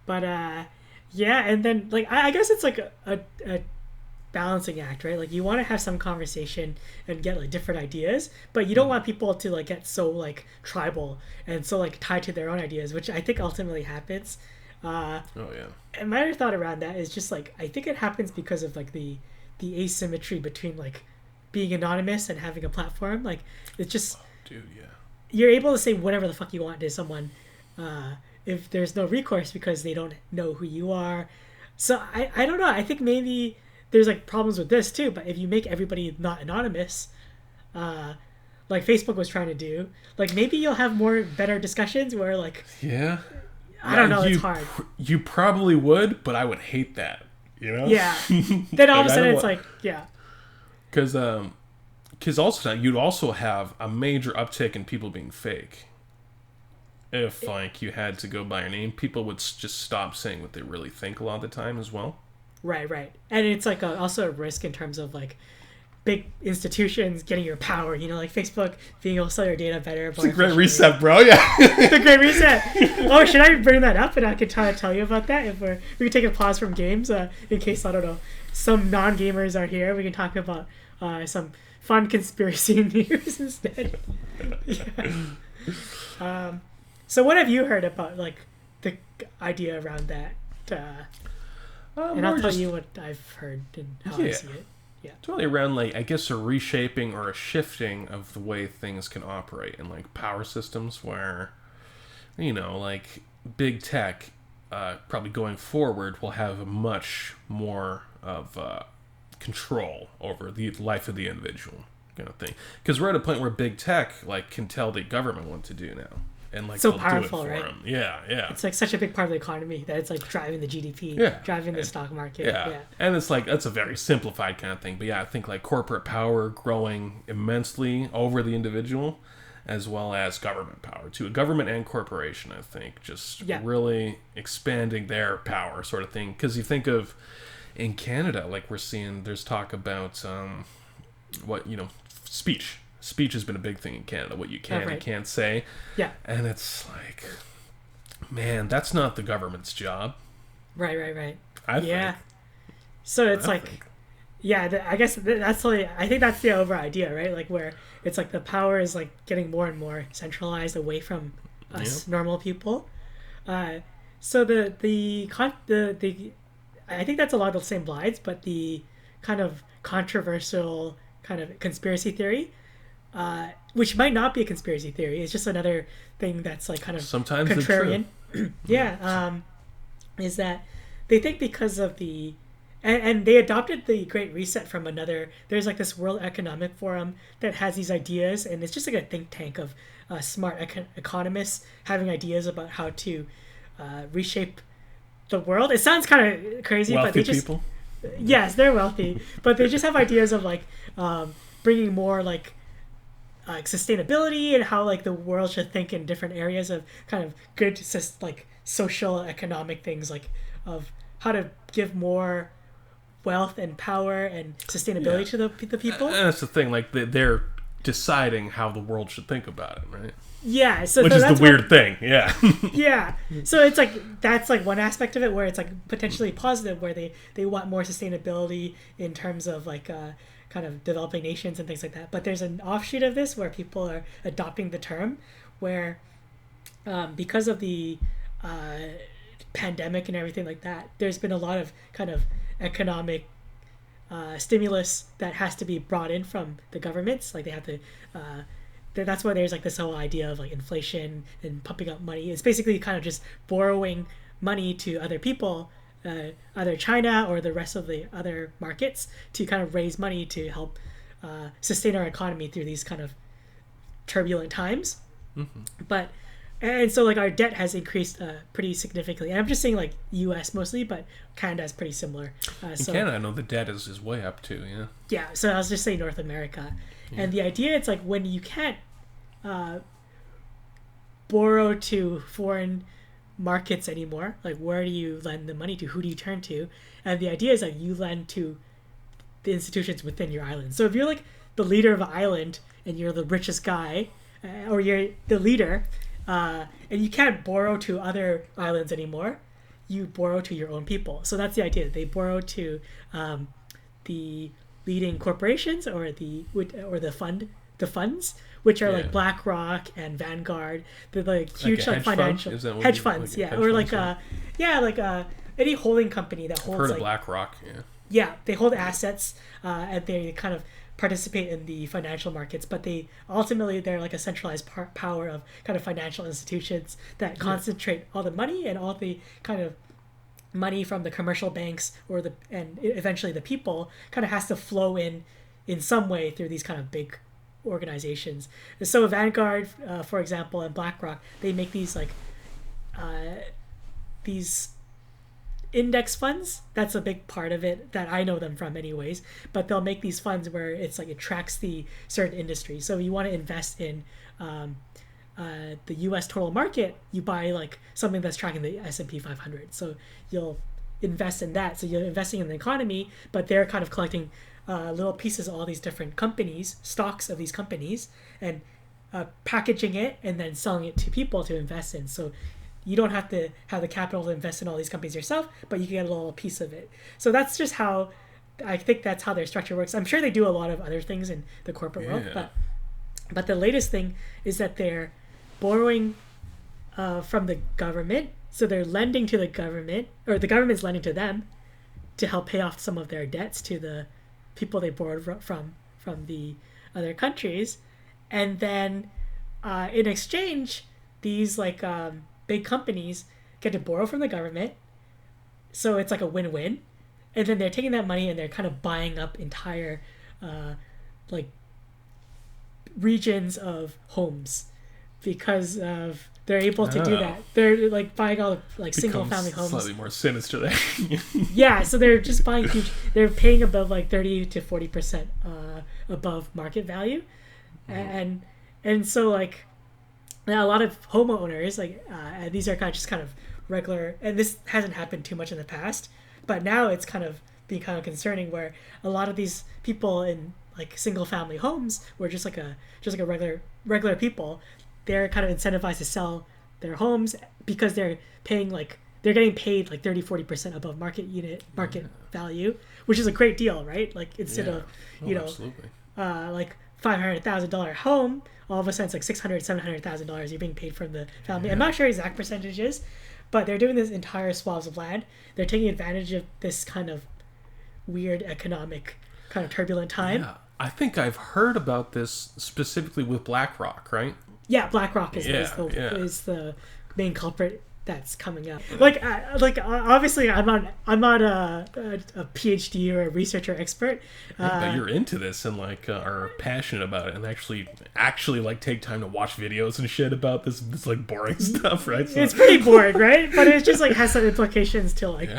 But yeah, and then like I guess it's like a balancing act, right? Like you want to have some conversation and get like different ideas, but you don't want people to like get so like tribal and so like tied to their own ideas, which I think ultimately happens. Oh yeah. And my other thought around that is just like I think it happens because of like the asymmetry between like being anonymous and having a platform. Like it's just Dude, yeah. you're able to say whatever the fuck you want to someone if there's no recourse because they don't know who you are. So I don't know. I think maybe there's like problems with this too, but if you make everybody not anonymous, like Facebook was trying to do, like maybe you'll have better discussions where like Yeah. I don't know, You it's hard. You probably would, but I would hate that. Yeah. Then all of a Like, I sudden don't it's wa- like yeah. Because also you'd also have a major uptick in people being fake. If like you had to go by your name, people would just stop saying what they really think a lot of the time as well. Right. And it's like also a risk in terms of like big institutions getting your power, like Facebook being able to sell your data better. It's a great reset, bro. Yeah. The great reset. Oh, should I bring that up and I could try to tell you about that? If we could take a pause from games in case, I don't know, some non-gamers are here. We can talk about some fun conspiracy news instead. Yeah. So what have you heard about like the idea around that? And I'll tell you what I've heard and how I see it. It's really around, like, I guess, a reshaping or a shifting of the way things can operate in, like, power systems where, like, big tech, probably going forward, will have much more of control over the life of the individual kind of thing. Because we're at a point where big tech, like, can tell the government what to do now. And, like, so they'll powerful, do it for right? them. Yeah. It's like such a big part of the economy that it's like driving the GDP, driving the stock market. Yeah. And it's like, that's a very simplified kind of thing. But yeah, I think like corporate power growing immensely over the individual, as well as government power too. Government and corporation, I think, just really expanding their power sort of thing. Because you think of in Canada, like we're seeing, there's talk about speech. Speech has been a big thing in Canada, what you can and can't say. Yeah. And it's like, man, that's not the government's job. Right. I think. So it's I guess that's like, I think that's the over idea, right? Like where it's like the power is like getting more and more centralized away from us normal people. So the I think that's a lot of the same lines, but the kind of controversial kind of conspiracy theory, which might not be a conspiracy theory. It's just another thing that's like kind of sometimes contrarian. Is that they think because of the and they adopted the Great Reset from there's like this World Economic Forum that has these ideas, and it's just like a think tank of smart economists having ideas about how to reshape the world. It sounds kind of crazy, wealthy but they just people. Yes, they're wealthy, but they just have ideas of like bringing more like sustainability and how like the world should think in different areas of kind of good like social economic things, like of how to give more wealth and power and sustainability to the people. And that's the thing, like they're deciding how the world should think about it, right? Yeah, so which is the weird thing. Yeah, so it's like that's like one aspect of it where it's like potentially positive, where they want more sustainability in terms of like kind of developing nations and things like that. But there's an offshoot of this where people are adopting the term where because of the pandemic and everything like that, there's been a lot of kind of economic stimulus that has to be brought in from the governments. Like they have to that's why there's like this whole idea of like inflation and pumping up money. It's basically kind of just borrowing money to other people, either China or the rest of the other markets, to kind of raise money to help sustain our economy through these kind of turbulent times. And so like our debt has increased pretty significantly. And I'm just saying like US mostly, but Canada is pretty similar. In Canada, I know the debt is way up too, Yeah, so I was just saying North America. And the idea, it's like when you can't borrow to foreign markets anymore, like where do you lend the money to? Who do you turn to? And the idea is like you lend to the institutions within your island. So if you're like the leader of an island and you're the richest guy, or you're the leader, and you can't borrow to other islands anymore, you borrow to your own people. So that's the idea. They borrow to the leading corporations or the funds, which are like BlackRock and Vanguard. They're like huge like financial hedge funds, or like any holding company that holds. I've heard like of BlackRock, they hold assets and they kind of participate in the financial markets, but they're like a centralized power of kind of financial institutions that concentrate all the money, and all the kind of money from the commercial banks and eventually the people kind of has to flow in some way through these kind of big organizations. And so Vanguard, for example, and BlackRock, they make these like these index funds. That's a big part of it that I know them from anyways, but they'll make these funds where it's like it tracks the certain industry. So if you want to invest in the US total market, you buy like something that's tracking the S&P 500. So you'll invest in that. So you're investing in the economy, but they're kind of collecting little pieces of all these different companies, stocks of these companies, and packaging it and then selling it to people to invest in. So you don't have to have the capital to invest in all these companies yourself, but you can get a little piece of it. So that's just how I think that's how their structure works. I'm sure they do a lot of other things in the corporate world, but the latest thing is that they're borrowing from the government. So they're lending to the government, or the government's lending to them to help pay off some of their debts to the people they borrowed from the other countries, and then in exchange, these like big companies get to borrow from the government, so it's like a win-win, and then they're taking that money and they're kind of buying up entire like regions of homes because of they're able to do that. They're like buying all the like single family homes. Slightly more sinister there. Yeah, so they're just buying huge. They're paying above like 30 to 40% above market value, and so like now a lot of homeowners like these are just kind of regular, and this hasn't happened too much in the past, but now it's kind of being kind of concerning where a lot of these people in like single family homes were just like a regular people, they're kind of incentivized to sell their homes because they're getting paid like 30-40% above market value, which is a great deal, right? Like instead of absolutely. Like $500,000 home, all of a sudden it's like $600,000-$700,000 you're being paid from the family. I'm not sure exact percentages, but they're doing this entire swaths of land. They're taking advantage of this kind of weird economic kind of turbulent time. Yeah. I think I've heard about this specifically with BlackRock, right? Yeah, BlackRock is the main culprit that's coming up. Like obviously, I'm not a PhD or a researcher expert. But you're into this and like are passionate about it and actually like take time to watch videos and shit about this like boring stuff, right? So, it's pretty boring, right? But it just like has some implications to like.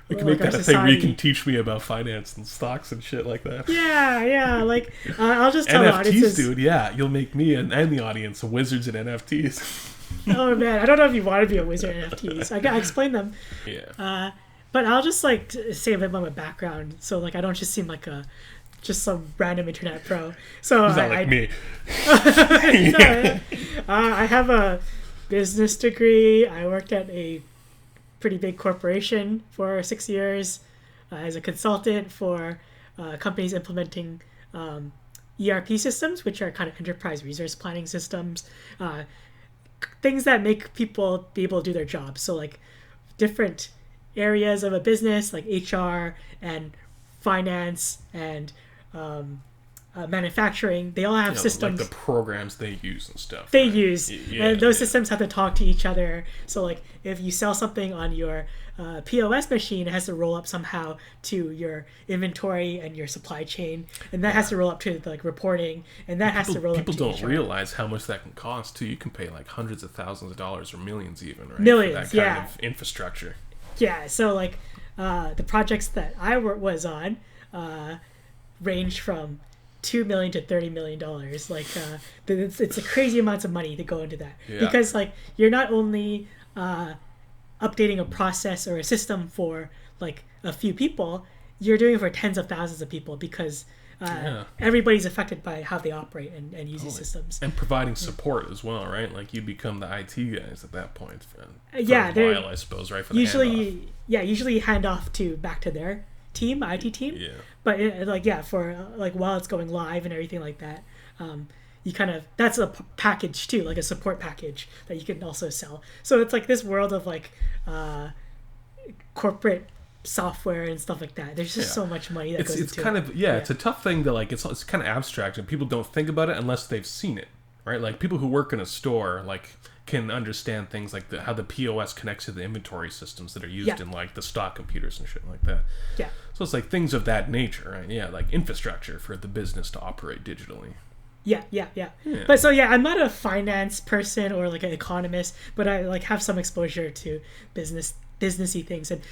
You can make that a thing where you can teach me about finance and stocks and shit like that. Yeah. Like, I'll just tell NFTs, audiences, dude. Yeah, you'll make me and the audience wizards in NFTs. Oh man, I don't know if you want to be a wizard in NFTs. I explain them. Yeah. But I'll just like say a bit about my background, so like I don't just seem like just some random internet pro. So he's not like me. I have a business degree. I worked at a pretty big corporation for 6 years as a consultant for companies implementing ERP systems, which are kind of enterprise resource planning systems, things that make people be able to do their jobs. So like different areas of a business like HR and finance and manufacturing, they all have systems, like the programs they use and stuff. And those systems have to talk to each other. So like if you sell something on your POS machine, it has to roll up somehow to your inventory and your supply chain, and that has to roll up to like reporting, and that has to roll up to people don't HR. realize how much that can cost too. You can pay like hundreds of thousands of dollars or millions even, right? Millions, for that kind of infrastructure. Yeah, so like the projects that I was on ranged from $2 million to $30 million. Like it's a crazy amounts of money to go into that, because like you're not only updating a process or a system for like a few people, you're doing it for tens of thousands of people, because everybody's affected by how they operate and use these systems, and providing support as well, right? Like you become the IT guys at that point. For a while, I suppose, right? For usually hand off back to their team, IT team. Yeah. But for while it's going live and everything like that, you kind of, that's a package too, like a support package that you can also sell. So it's like this world of like corporate software and stuff like that. There's just so much money that goes into it. It's kind of it's a tough thing to like. It's kind of abstract and people don't think about it unless they've seen it, right? Like people who work in a store like can understand things like how the POS connects to the inventory systems that are used in like the stock computers and shit like that. Yeah. So it's like things of that nature, right? Yeah, like infrastructure for the business to operate digitally. Yeah. But so I'm not a finance person or like an economist, but I like have some exposure to businessy things, and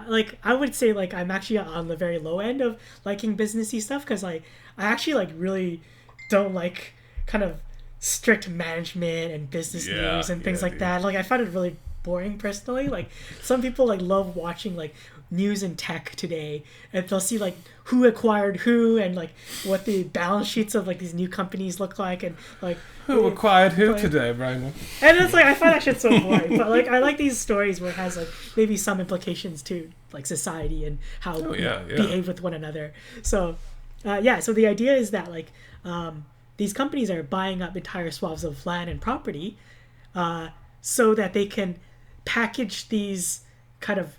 like I would say like I'm actually on the very low end of liking businessy stuff, because like I actually like really don't like kind of strict management and business news and things like that. Like I find it really boring personally. Like some people like love watching like news and tech today, and they'll see like who acquired who and like what the balance sheets of like these new companies look like, and like who acquired who today, Brendon. And it's like I find that shit so boring. But like I like these stories where it has like maybe some implications to like society and how we behave with one another. So so the idea is that like these companies are buying up entire swaths of land and property so that they can package these kind of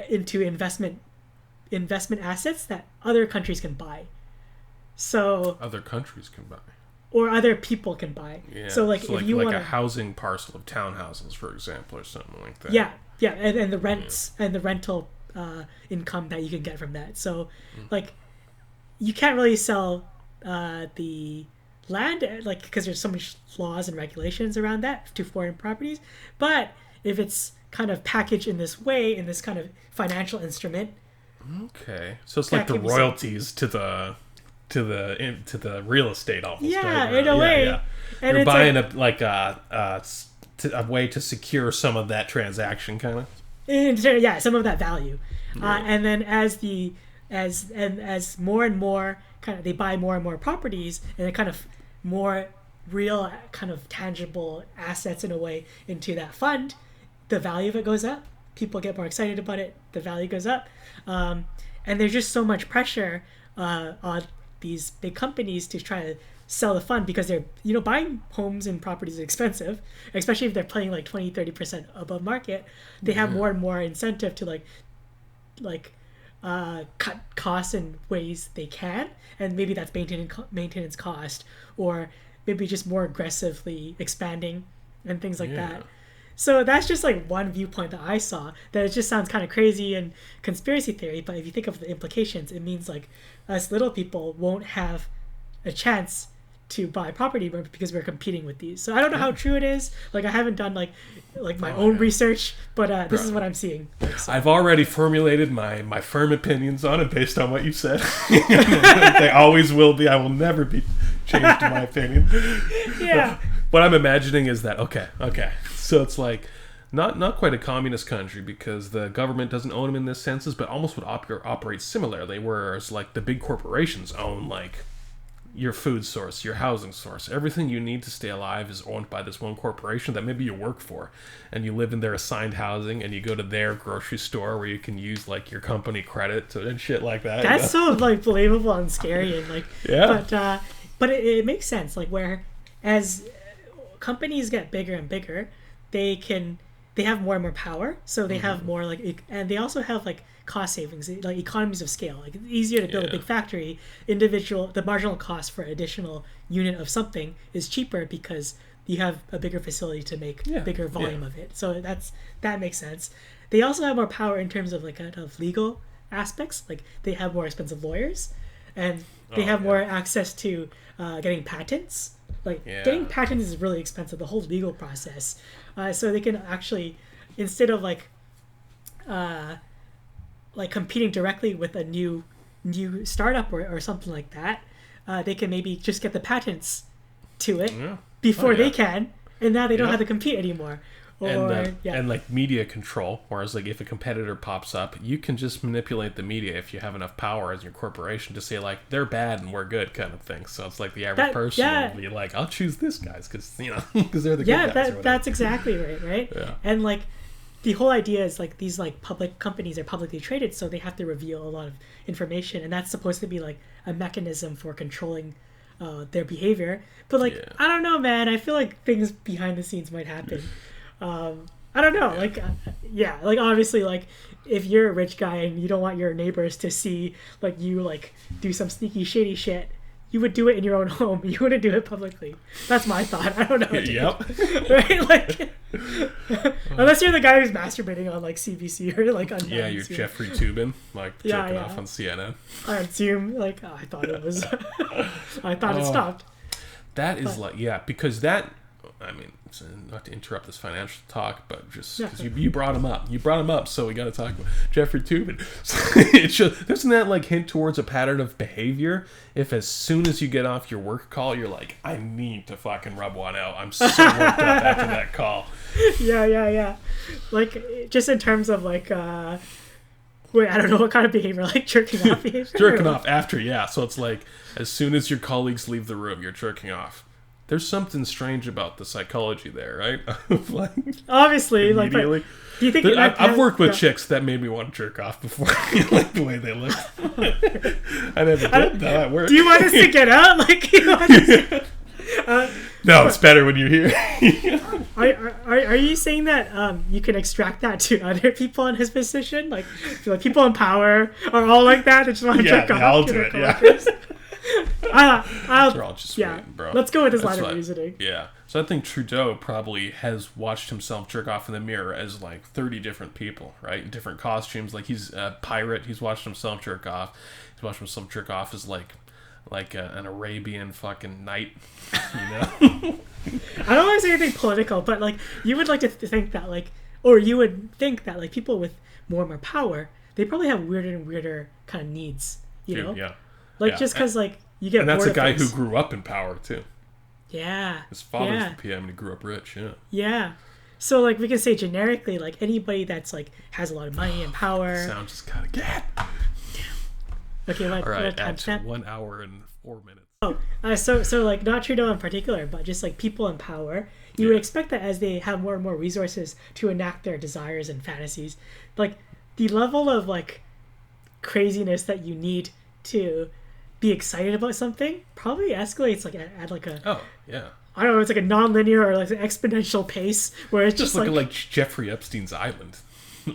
into investment investment assets that other countries can buy. So other countries can buy. Or other people can buy. Yeah. So if you want a housing parcel of townhouses, for example, or something like that. Yeah, and the rents and the rental income that you can get from that. So you can't really sell the land because there's so much laws and regulations around that to foreign properties. But if it's kind of packaged in this way, in this kind of financial instrument. Okay, so it's like the royalties to the real estate almost. Yeah, in a way. Yeah. And you're buying a way to secure some of that transaction, kind of. Yeah, some of that value, Right. And then as more and more kind of they buy more and more properties and kind of more real kind of tangible assets in a way into that fund, the value of it goes up. People get more excited about it. The value goes up, and there's just so much pressure on these big companies to try to sell the fund because they're buying homes and properties is expensive, especially if they're paying 20-30% above market. They have more and more incentive to cut costs in ways they can, and maybe that's maintenance cost, or maybe just more aggressively expanding and things like that. So that's just one viewpoint that I saw, that it just sounds kind of crazy and conspiracy theory, but if you think of the implications, it means us little people won't have a chance to buy property because we're competing with these. So I don't know how true it is. I haven't done my own research, but this is what I'm seeing. So. I've already formulated my firm opinions on it based on what you said. They always will be. I will never be changed in my opinion. Yeah. What I'm imagining is that okay. So it's not quite a communist country because the government doesn't own them in this senses, but almost would operate similarly, whereas the big corporations own your food source, your housing source. Everything you need to stay alive is owned by this one corporation that maybe you work for, and you live in their assigned housing, and you go to their grocery store where you can use your company credit and shit like that. That's so believable and scary and yeah. But it makes sense. Where as companies get bigger and bigger, they have more and more power, so they have more and they also have cost savings, economies of scale. It's easier to build a big factory. The marginal cost for additional unit of something is cheaper because you have a bigger facility to make bigger volume of it. So that makes sense. They also have more power in terms of kind of legal aspects. They have more expensive lawyers, and they have more access to getting patents. Getting patents is really expensive, the whole legal process. So they can actually, instead of competing directly with a new startup or something like that, they can maybe just get the patents to it before they can, and now they don't have to compete anymore. And media control, whereas if a competitor pops up, you can just manipulate the media if you have enough power as your corporation to say they're bad and we're good kind of thing. So it's the average person will be I'll choose this guys because they're the good guys. That's exactly right. Yeah. And the whole idea is these public companies are publicly traded, so they have to reveal a lot of information, and that's supposed to be a mechanism for controlling their behavior. But I don't know, man. I feel things behind the scenes might happen. I don't know. Obviously, if you're a rich guy and you don't want your neighbors to see you do some sneaky shady shit, you would do it in your own home. You wouldn't do it publicly. That's my thought. I don't know. Yep. Right? Unless you're the guy who's masturbating on CBC or on you're Jeffrey Toobin jerking off on CNN. I assume I thought it was. I thought it stopped. That is because that. I mean, not to interrupt this financial talk, but just because you brought him up, so we got to talk about Jeffrey Toobin. Doesn't that hint towards a pattern of behavior? If as soon as you get off your work call, you're I need to fucking rub one out. I'm so worked up after that call. Yeah. Just in terms of wait, I don't know what kind of behavior, jerking off behavior. Jerking off after, So it's as soon as your colleagues leave the room, you're jerking off. There's something strange about the psychology there, right? Obviously, immediately. Do you think I've worked with chicks that made me want to jerk off before? The way they look. I never did that. Do you want us to get out? No, it's better when you're here. Are you saying that you can extract that to other people in his position? Like people in power are all like that? They just want to jerk off all to do their it, yeah. coworkers? They're all just waiting, bro. Let's go with this That's line of reasoning. Yeah. So I think Trudeau probably has watched himself jerk off in the mirror as like 30 different people, right? In different costumes. Like he's a pirate. He's watched himself jerk off. He's watched himself jerk off as like an Arabian fucking knight, you know? I don't want to say anything political, but like you would like to think that like, or you would think that like people with more and more power, they probably have weirder and weirder kind of needs, you know? Yeah. Like yeah. just because like you get and that's bored a guy of things. who grew up in power too. Yeah. His father's the PM and he grew up rich, yeah. Yeah. So like we can say generically like anybody that's like has a lot of money and power. Sound just gotta get. Okay, all right, time at stamp. 1 hour and 4 minutes. So like not Trudeau in particular, but just like people in power, you would expect that as they have more and more resources to enact their desires and fantasies, like the level of like craziness that you need to be excited about something probably escalates like at like a I don't know, it's like a non-linear or like an exponential pace where it's just look at like Jeffrey Epstein's island.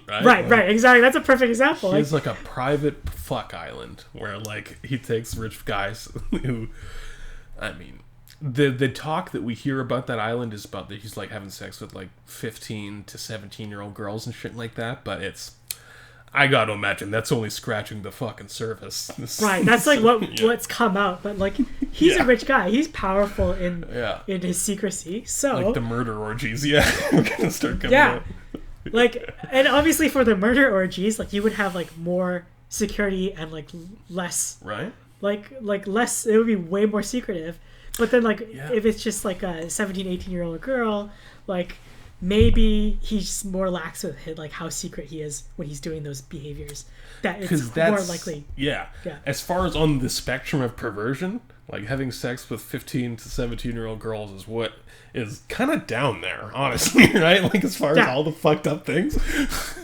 Right, exactly. That's a perfect example. It's like a private fuck island where like he takes rich guys who, I mean, the talk that we hear about that island is about that he's like having sex with like 15 to 17-year-old girls and shit like that, but I gotta imagine that's only scratching the fucking surface. Right, that's like what's come out, but like he's a rich guy. He's powerful in his secrecy. So like the murder orgies, we're gonna start coming out. Like, and obviously for the murder orgies, like you would have like more security and like less, right? Like less. It would be way more secretive. But then like if it's just like a 17, 18-year-old girl, like maybe he's more lax with like how secret he is when he's doing those behaviors. That it's more likely. Yeah. As far as on the spectrum of perversion, like having sex with 15 to 17-year-old girls is what is kind of down there, honestly, right? Like as far as all the fucked up things,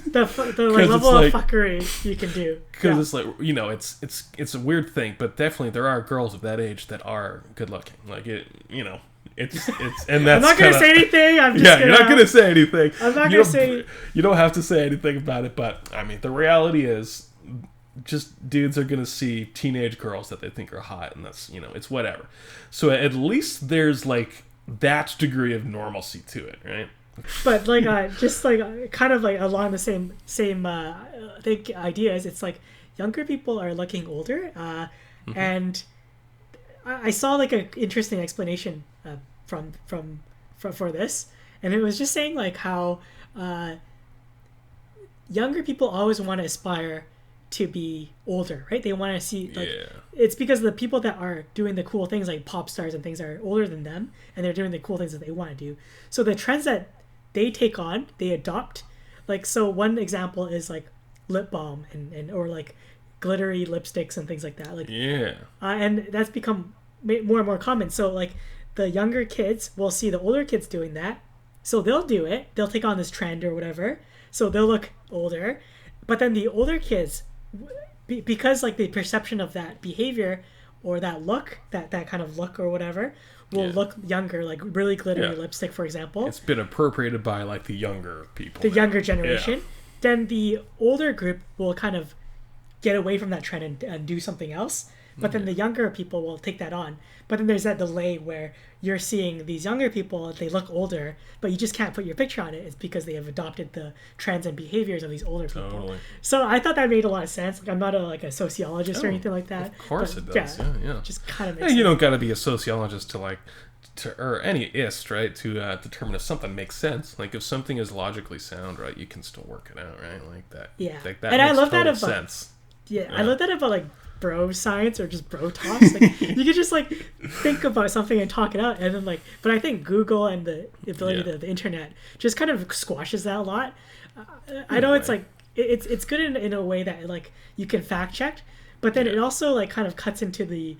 the like, level of fuckery you can do. Because it's like, you know, it's a weird thing, but definitely there are girls of that age that are good looking. Like it, you know. It's and that's I'm not gonna say anything. I'm just you're not gonna say anything. I'm not gonna say. You don't have to say anything about it, but I mean, the reality is, just dudes are gonna see teenage girls that they think are hot, and that's, you know, it's whatever. So at least there's like that degree of normalcy to it, right? But like just like kind of like along the same I think ideas. It's like younger people are looking older, and I saw like an interesting explanation for this, and it was just saying like how younger people always want to aspire to be older, right? They want to see like it's because the people that are doing the cool things like pop stars and things are older than them, and they're doing the cool things that they want to do. So the trends that they take on, they adopt. Like, so one example is like lip balm and or like glittery lipsticks and things like that. Like and that's become more and more common. So like the younger kids will see the older kids doing that, so they'll do it. They'll take on this trend or whatever, so they'll look older. But then the older kids, because like the perception of that behavior or that look, that kind of look or whatever, will look younger, like really glittery lipstick, for example. It's been appropriated by like the younger people, the younger generation. Then the older group will kind of get away from that trend and do something else. But then the younger people will take that on. But then there's that delay where you're seeing these younger people, they look older, but you just can't put your picture on it. It's because they have adopted the trends and behaviors of these older people. Totally. So I thought that made a lot of sense. Like, I'm not a sociologist or anything like that. Of course it does. Yeah. Just kind of makes sense. You don't got to be a sociologist to or any ist, right, to determine if something makes sense. Like if something is logically sound, right, you can still work it out, right? Like that. Yeah. Like that and makes I love total that about sense. I love that about like bro science or just bro talks. Like you can just like think about something and talk it out, and then like, but I think Google and the ability of the internet just kind of squashes that a lot. I know it's like it's good in a way that like you can fact check, but then it also like kind of cuts into the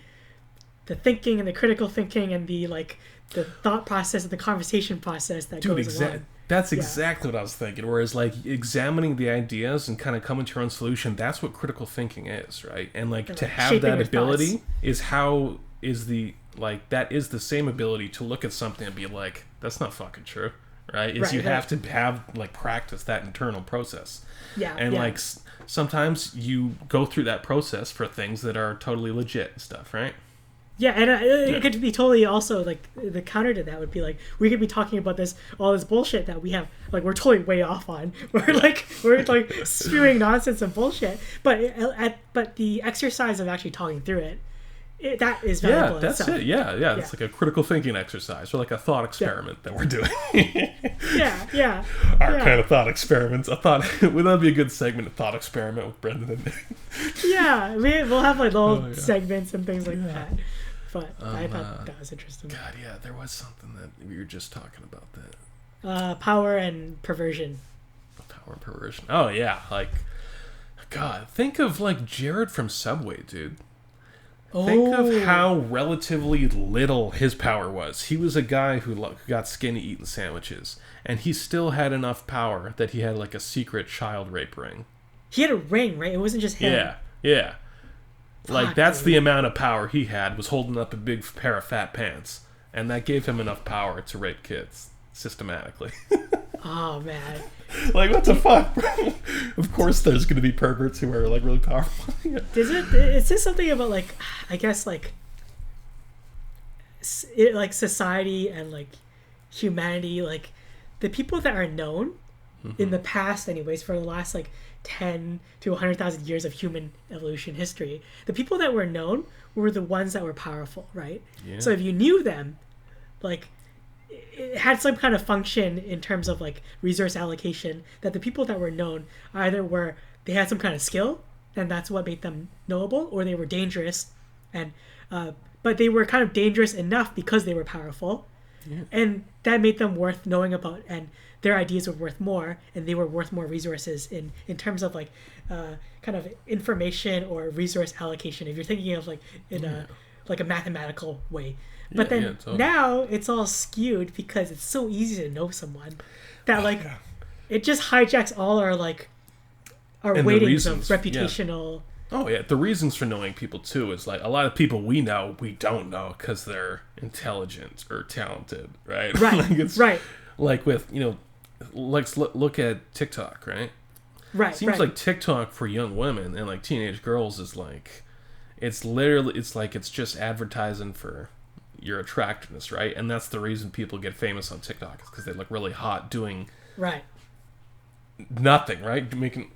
thinking and the critical thinking and the like the thought process and the conversation process that goes along. That's exactly what I was thinking. Whereas, like, examining the ideas and kind of coming to your own solution, that's what critical thinking is, right? And, like, to have that ability is like that is the same ability to look at something and be like, that's not fucking true, right? Is you have to have like practice that internal process. Yeah. And like sometimes you go through that process for things that are totally legit and stuff, right? Yeah, and it could be totally also, like, the counter to that would be, like, we could be talking about all this bullshit that we have, like, we're totally way off on. We're spewing nonsense and bullshit. But the exercise of actually talking through that is valuable. Yeah, that's it. Yeah. It's like a critical thinking exercise, or like a thought experiment that we're doing. yeah. Our kind of thought experiments. Would that be a good segment, a thought experiment with Brendon and Nick? Yeah, we'll have like little segments and things like that. But I thought that was interesting. God, yeah, there was something that we were just talking about that. Power and perversion. Power and perversion. Oh yeah, like, God, think of like Jared from Subway, dude. Think of how relatively little his power was. He was a guy who got skinny eating sandwiches, and he still had enough power that he had like a secret child rape ring. He had a ring, right? It wasn't just him. Yeah. Like, that's the amount of power he had, was holding up a big pair of fat pants. And that gave him enough power to rape kids, systematically. Oh, man. Like, what the fuck, bro? Of course there's going to be perverts who are, like, really powerful. It says something about, like, I guess, like, society and, like, humanity, like, the people that are known, in the past anyways, for the last, like, 10 to 100,000 years of human evolution history, the people that were known were the ones that were powerful, right? Yeah. So if you knew them, like, it had some kind of function in terms of like resource allocation, that the people that were known either they had some kind of skill and that's what made them knowable, or they were dangerous, and but they were kind of dangerous enough because they were powerful, and that made them worth knowing about, and their ideas were worth more, and they were worth more resources in terms of like kind of information or resource allocation, if you're thinking of like in a mathematical way. But then now it's all skewed because it's so easy to know someone that it just hijacks all our weightings of reputational. Oh yeah, the reasons for knowing people too is like a lot of people we know we don't know because they're intelligent or talented, right? Right. Right. Like with let's look at TikTok, right? Right. It seems like TikTok for young women and like teenage girls is like, it's just advertising for your attractiveness, right? And that's the reason people get famous on TikTok, is because they look really hot doing nothing, right? Making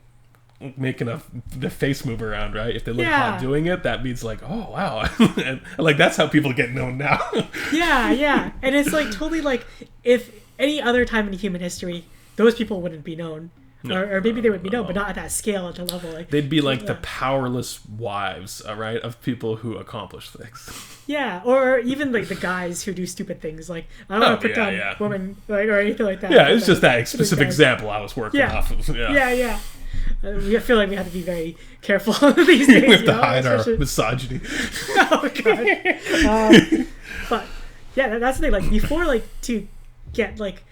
the face move around, right? If they look hot doing it, that means like, oh wow, and like that's how people get known now. yeah, and it's like totally like if any other time in human history, those people wouldn't be known. Or maybe they would be known, but not at that scale, at the level. Like, they'd be like the powerless wives, right, of people who accomplish things. Yeah, or even like the guys who do stupid things. Like, I don't want to put down women, like, or anything like that. Yeah, it's just that specific example I was working off of. Yeah. We feel like we have to be very careful these days. We have to hide our misogyny. Oh god. But yeah, that's the thing. Like before, like to get like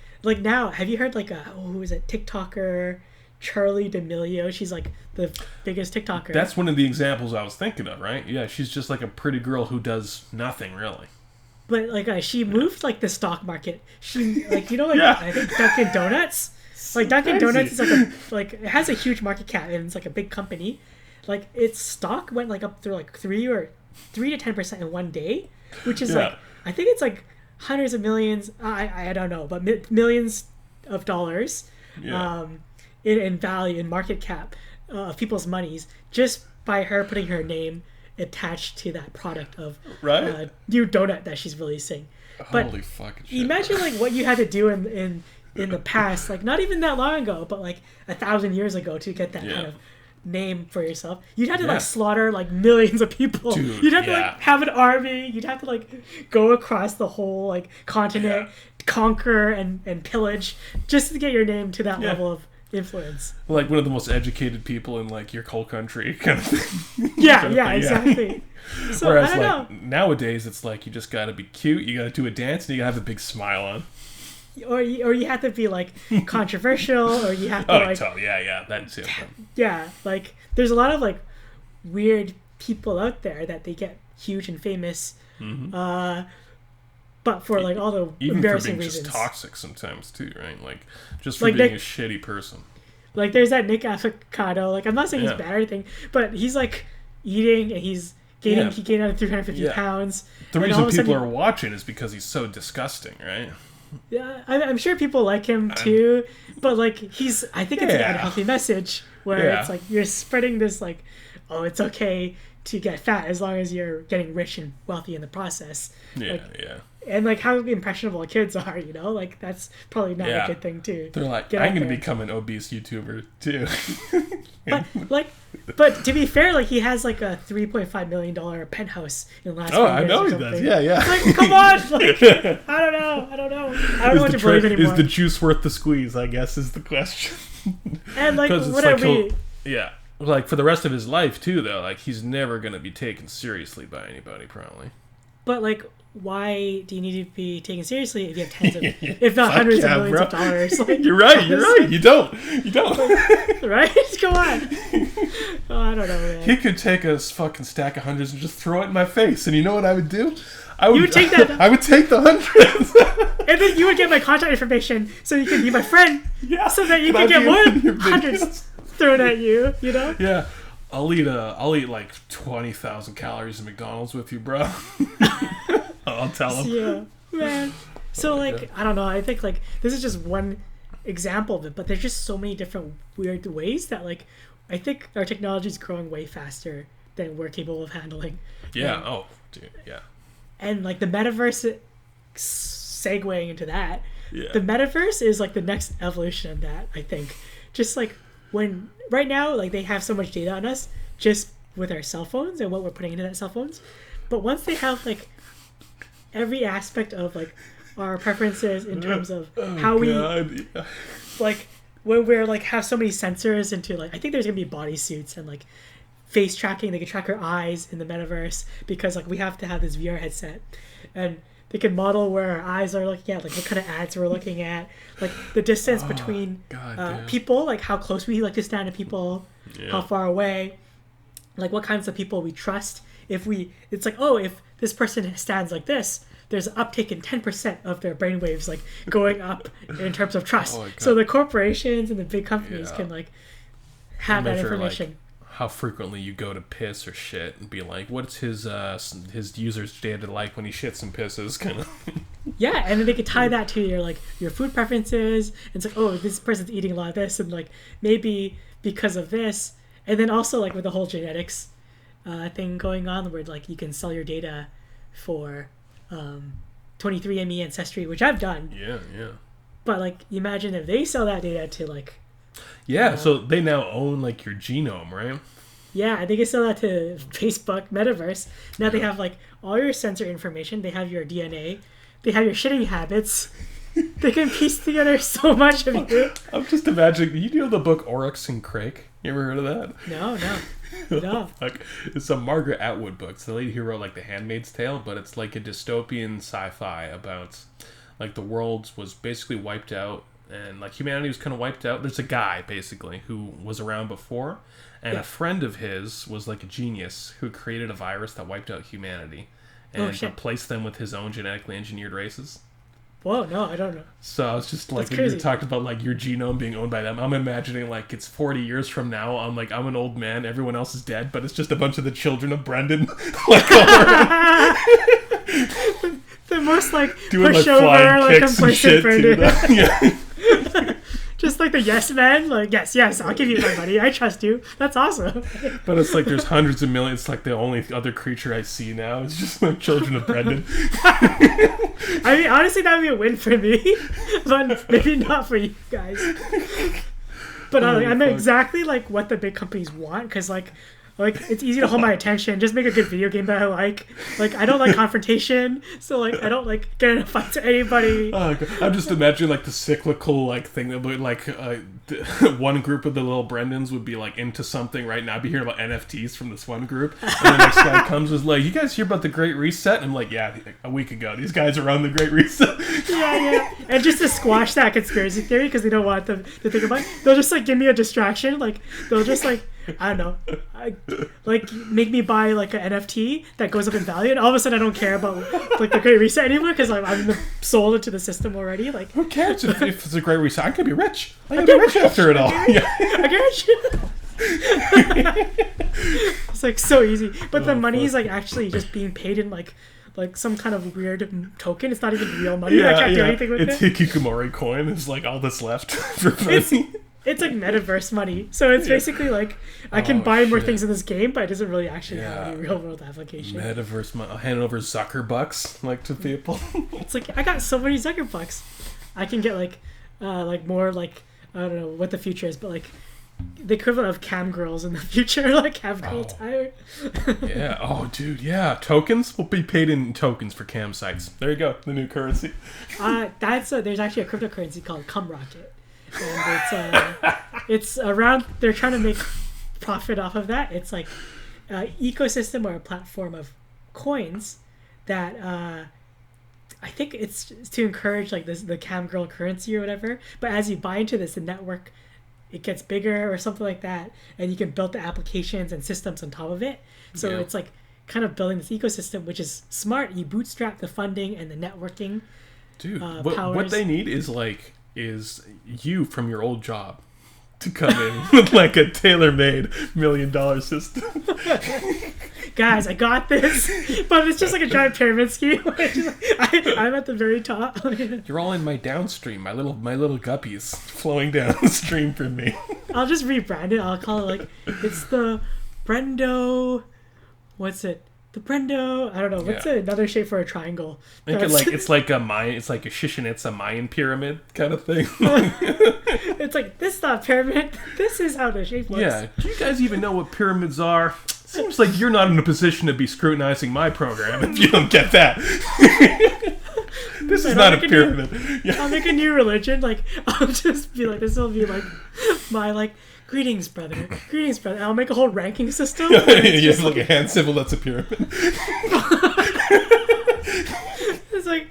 now, have you heard like who is it? TikToker Charlie D'Amelio. She's like the biggest TikToker. That's one of the examples I was thinking of, right? Yeah, she's just like a pretty girl who does nothing really. But like she moved like the stock market. She I think Dunkin' Donuts. Like Dunkin' Donuts is like it has a huge market cap and it's like a big company. Like its stock went like up through like 3 to 10% in one day, which is like I think it's like hundreds of millions. I don't know, but millions of dollars in value, in market cap of people's monies, just by her putting her name attached to that product of new donut that she's releasing. Holy fucking shit! Imagine like what you had to do in the past, like not even that long ago, but like 1,000 years ago to get that kind of name for yourself. You'd have to like slaughter like millions of people. Dude, you'd have to like have an army. You'd have to like go across the whole like continent, conquer and pillage just to get your name to that level of influence. Like one of the most educated people in like your whole country kind of thing. Exactly. So whereas I don't know. Nowadays it's like you just gotta be cute, you gotta do a dance, and you gotta have a big smile on. Or you have to be like controversial, or you have to that too. Yeah, like there's a lot of like weird people out there that they get huge and famous But for like all the even embarrassing for being reasons. just toxic sometimes too, right? Like just for Like being Nick, a shitty person. like there's that Nick Avocado. Like I'm not saying Yeah. he's bad or anything, but he's like eating and he's gaining. Yeah. He gained out 350 Yeah. pounds. The and reason all of a people sudden are watching is because he's so disgusting, right? Yeah, I'm sure people like him too, but like I think it's an unhealthy message where it's like you're spreading this like, oh, it's okay to get fat as long as you're getting rich and wealthy in the process. Yeah, like, yeah. And like how impressionable kids are, you know, like that's probably not a good thing too. They're like, I'm going to become an obese YouTuber too. But to be fair, like he has like a $3.5 million penthouse in Las Vegas. Oh, I know he does. Yeah, yeah. Like, come on! Like, I don't know. I don't know what to believe anymore. Is the juice worth the squeeze? I guess is the question. And like, what are we? Yeah, like for the rest of his life too, though. Like he's never gonna be taken seriously by anybody, probably. But like, why do you need to be taken seriously if you have tens of, if not hundreds of millions of dollars? Like, You're right. You don't. Right? Come on. Oh, I don't know, man. He could take a fucking stack of hundreds and just throw it in my face, and you know what I would do? You would take that. I would take the hundreds. And then you would get my contact information so you could be my friend. Yeah. So that you could get more hundreds thrown at you, you know? Yeah. I'll eat like 20,000 calories of McDonald's with you, bro. I'll tell him. Yeah, man. So like, I don't know. I think like this is just one example of it, but there's just so many different weird ways that like I think our technology is growing way faster than we're capable of handling. Yeah. Oh, dude. Yeah. And like the metaverse, segueing into that, yeah. The metaverse is like the next evolution of that. I think just like when right now like they have so much data on us just with our cell phones and what we're putting into that cell phones, but once they have like every aspect of like our preferences in terms of how we like when we're like have so many sensors into like I think there's gonna be body suits and like face tracking. They can track our eyes in the metaverse because like we have to have this VR headset and they can model where our eyes are looking at, like what kind of ads we're looking at, like the distance between people, like how close we like to stand to people, how far away, like what kinds of people we trust. It's like, oh, if this person stands like this, there's an uptick in 10% of their brainwaves like going up in terms of trust. So the corporations and the big companies can like have that information. Like, how frequently you go to piss or shit and be like, what's his user's data like when he shits and pisses, kind of. Yeah, and then they could tie that to your food preferences. And it's like, oh, this person's eating a lot of this, and like maybe because of this, and then also like with the whole genetics thing going on, where like you can sell your data for 23andMe Ancestry, which I've done. Yeah. But like, imagine if they sell that data to like. Yeah, so they now own like your genome, right? Yeah, they can sell that to Facebook Metaverse. Now they have like all your sensor information. They have your DNA. They have your shitting habits. They can piece together so much of you. I'm just imagining. You know the book Oryx and Crake? You ever heard of that? No. Like it's a Margaret Atwood book. It's the lady who wrote like The Handmaid's Tale, but it's like a dystopian sci-fi about like the world was basically wiped out. And like humanity was kind of wiped out. There's a guy basically who was around before, and a friend of his was like a genius who created a virus that wiped out humanity and replaced them with his own genetically engineered races. Whoa, no, I don't know. So I was just like, when you talked about like your genome being owned by them, I'm imagining like it's 40 years from now. I'm an old man. Everyone else is dead, but it's just a bunch of the children of Brendon, like the most like doing like pushover, flying like kicks and shit too. Yeah. Just like the yes man, like yes, I'll give you my money. I trust you. That's awesome. But it's like there's hundreds of millions. It's like the only other creature I see now is just like children of Brendon. I mean, honestly, that would be a win for me, but maybe not for you guys. But I know exactly like what the big companies want, because like it's easy to hold my attention. Just make a good video game that I like. Like I don't like confrontation, so like I don't like get in a fight to anybody. I'm just imagining like the cyclical like thing that would like one group of the little Brendons would be like into something right now. I'd be hearing about NFTs from this one group, and the next guy comes is like, "You guys hear about the Great Reset?" And I'm like, "Yeah, a week ago, these guys are on the Great Reset." Yeah. And just to squash that conspiracy theory, because they don't want them to think about it, they'll just like give me a distraction. Like they'll just like. I don't know, like make me buy like an NFT that goes up in value, and all of a sudden I don't care about like the Great Reset anymore because I'm sold into the system already. Like, who cares if it's a Great Reset? I can be rich. I can be rich after it all. Yeah. I get you. It's like so easy, but the money is like actually just being paid in like some kind of weird token. It's not even real money. I can't do anything with it's it. It's Hikikomori coin. It's like all that's left for money. It's like metaverse money. So it's basically like I can buy more things in this game, but it doesn't really actually have any real world application. Metaverse money. I'll hand over Zucker bucks like to people. It's like I got so many Zucker bucks. I can get like more like I don't know what the future is, but like the equivalent of cam girls in the future, like cam girl tire. Yeah. Oh, dude. Yeah. Tokens will be paid in tokens for cam sites. There you go. The new currency. There's actually a cryptocurrency called Cumrocket, and it's around. They're trying to make profit off of that. It's like an ecosystem or a platform of coins that I think it's to encourage like the cam girl currency or whatever. But as you buy into this, the network, it gets bigger or something like that, and you can build the applications and systems on top of it. So it's like kind of building this ecosystem, which is smart. You bootstrap the funding and the networking. Dude, what they need is you from your old job to come in with like a tailor-made $1 million system. Guys, I got this, but it's just like a giant pyramid scheme. I'm at the very top. You're all in my downstream, my little guppies flowing down the stream from me. I'll just rebrand it. I'll call it like it's the Brendo. What's it? The Brendo. I don't know. What's another shape for a triangle? Make it like it's like a Mayan. It's like a Chichen Itza Mayan pyramid kind of thing. It's like this is not a pyramid. This is how the shape looks. Yeah. Do you guys even know what pyramids are? Seems like you're not in a position to be scrutinizing my program if you don't get that. This is not a pyramid. I'll make a new religion. Like I'll just be like, this will be like my like greetings, brother. Greetings, brother. I'll make a whole ranking system. You have like a hand symbol that's a pyramid. It's like,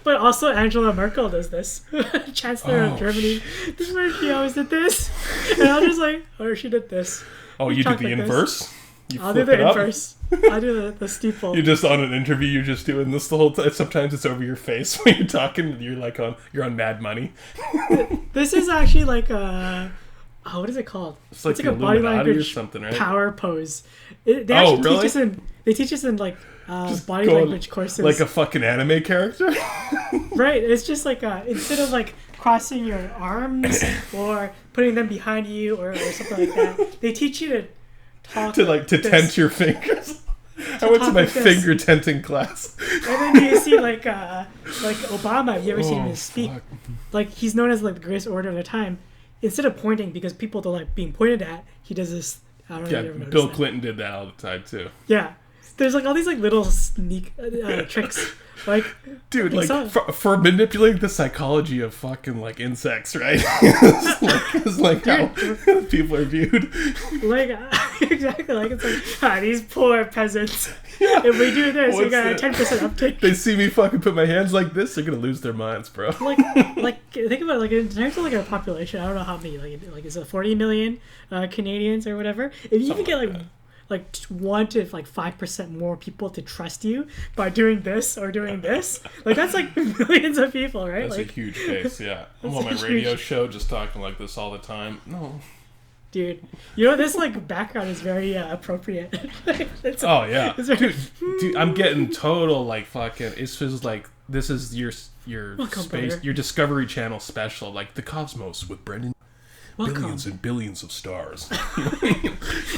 but also Angela Merkel does this. Chancellor of Germany. This is where she always did this, and I'm just like, oh, she did this. Oh, you did the inverse. I'll do the inverse. I'll do the steeple. You're just on an interview. You're just doing this the whole time. Sometimes it's over your face when you're talking. You're on Mad Money. This is actually like a what is it called? It's like a body language or something, right? Power pose. They actually teach us in like body language courses. Like a fucking anime character. Right. It's just like instead of like crossing your arms or putting them behind you or something like that, they teach you to talk to tent your fingers. I went to my finger tenting class. And then you see like Obama. Have you ever seen him speak? Fuck. Like he's known as like the greatest orator of the time. Instead of pointing because people don't like being pointed at, he does this. I don't know. Yeah, Bill Clinton did that all the time too. Yeah, there's like all these like little sneak tricks. Like, dude, like for manipulating the psychology of fucking like insects, right? it's like how people are viewed. Like exactly, like it's like these poor peasants. Yeah. If we do this, we got a 10% uptake. They see me fucking put my hands like this, they're gonna lose their minds, bro. Like think about it, like in terms of like our population, I don't know how many, like is it 40 million Canadians or whatever? If you can get like 1 to 5% more people to trust you by doing this or doing this, like that's like millions of people, right? That's like, a huge base. Yeah, I'm on my radio show just talking like this all the time. No, dude, you know this like background is very appropriate. Oh yeah, dude, I'm getting total like fucking. It's just like this is your space, your Discovery Channel special, like the Cosmos with Brendon. Welcome. Billions and billions of stars.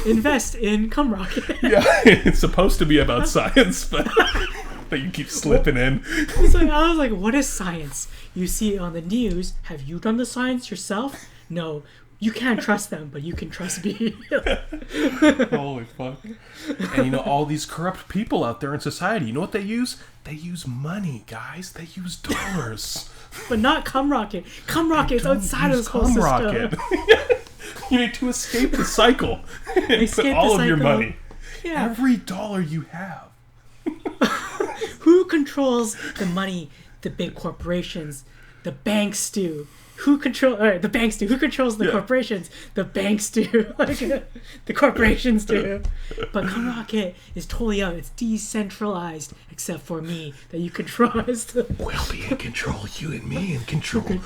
Invest in Cumrocket. Yeah, it's supposed to be about science, but you keep slipping in. I was like, what is science? You see it on the news. Have you done the science yourself? No. You can't trust them, but you can trust me. Holy fuck. And all these corrupt people out there in society, you know what they use? They use money, guys. They use dollars. But not Cumrocket. Cumrocket's outside of this whole system. You need to escape the cycle and put all of your money. Yeah. Every dollar you have. Who controls the money? The big corporations, The banks do. Who the banks do? Who controls the corporations? The banks do. Like, the corporations do. But Come Rocket is totally out. It's decentralized, except for me, that you can trust. We'll be in control. You and me in control.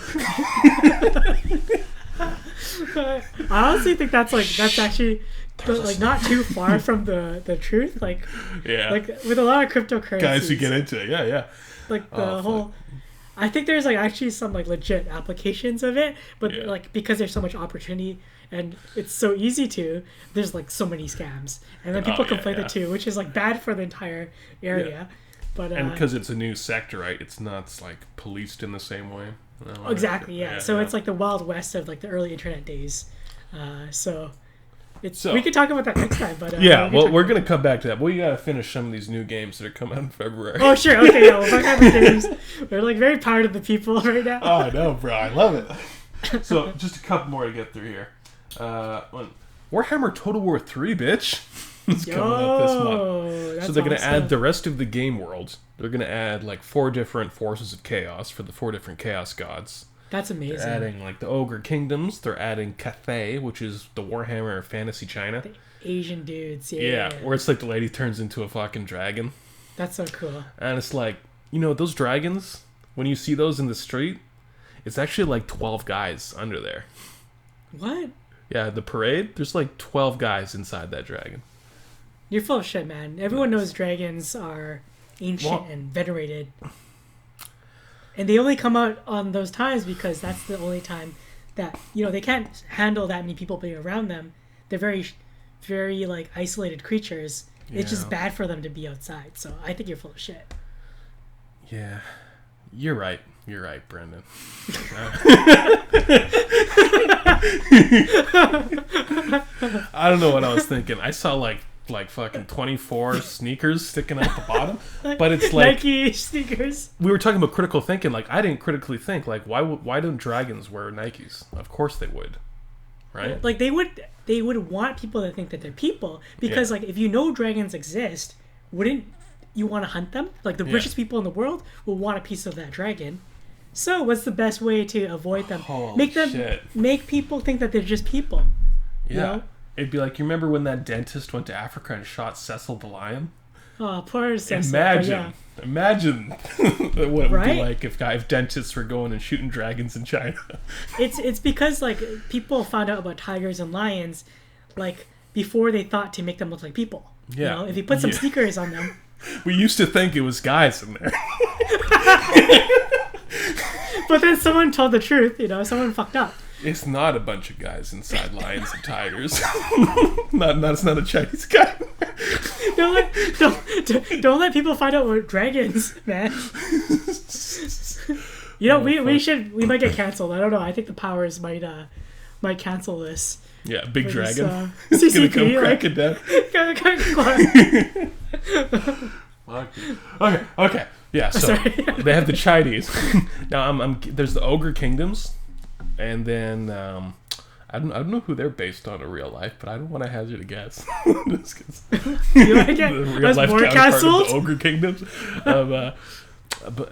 I honestly think that's actually like not too far from the truth. Like, like with a lot of cryptocurrencies, guys who get into it, like the whole. I think there's like actually some like legit applications of it, but like because there's so much opportunity and it's so easy to, there's like so many scams, and then people conflate the two, which is like bad for the entire area. But and because it's a new sector, right? It's not like policed in the same way. Exactly. Yeah. So it's like the Wild West of like the early internet days. We could talk about that next time, but we're gonna come back to that. We gotta finish some of these new games that are coming out in February. Oh sure, okay, yeah, we'll talk about the games. We're like very proud of the people right now. Oh, I know, bro, I love it. So just a couple more to get through here. Warhammer Total War 3, bitch. It's coming out this month. So they're gonna add the rest of the game world. They're gonna add like 4 different forces of chaos for the 4 different chaos gods. That's amazing. They're adding like the Ogre Kingdoms. They're adding Cathay, which is the Warhammer Fantasy China. The Asian dudes, where it's like the lady turns into a fucking dragon. That's so cool. And it's like, those dragons, when you see those in the street, it's actually like 12 guys under there. What? Yeah, the parade, there's like 12 guys inside that dragon. You're full of shit, man. Everyone knows dragons are ancient and venerated. And they only come out on those times because that's the only time that, they can't handle that many people being around them. They're very, very, like, isolated creatures. Yeah. It's just bad for them to be outside. So I think you're full of shit. Yeah. You're right. You're right, Brendon. I don't know what I was thinking. I saw, like fucking 24 sneakers sticking out the bottom, but it's like Nike sneakers. We were talking about critical thinking. Like, I didn't critically think, like, why don't dragons wear Nikes? Of course they would, right? Like they would want people to think that they're people because like if dragons exist, wouldn't you want to hunt them? Like the richest people in the world will want a piece of that dragon. So what's the best way to avoid them? Make people think that they're just people. Yeah. You know? It'd be like, you remember when that dentist went to Africa and shot Cecil the lion? Oh, poor Cecil. Imagine what it would be like if dentists were going and shooting dragons in China. It's because like people found out about tigers and lions like before they thought to make them look like people. Yeah. If you put some sneakers on them. We used to think it was guys in there. But then someone told the truth, someone fucked up. It's not a bunch of guys inside lions and tigers. It's not a Chinese guy. Don't let people find out we're dragons, man. We might get canceled. I don't know. I think the powers might cancel this. Yeah, big dragon. This, CCP, gonna come crack it down. Okay. Yeah, so they have the Chinese. Now there's the Ogre Kingdoms. And then, I don't know who they're based on in real life, but I don't want to hazard a guess. You like it? The real life counterpart of the Ogre Kingdoms. But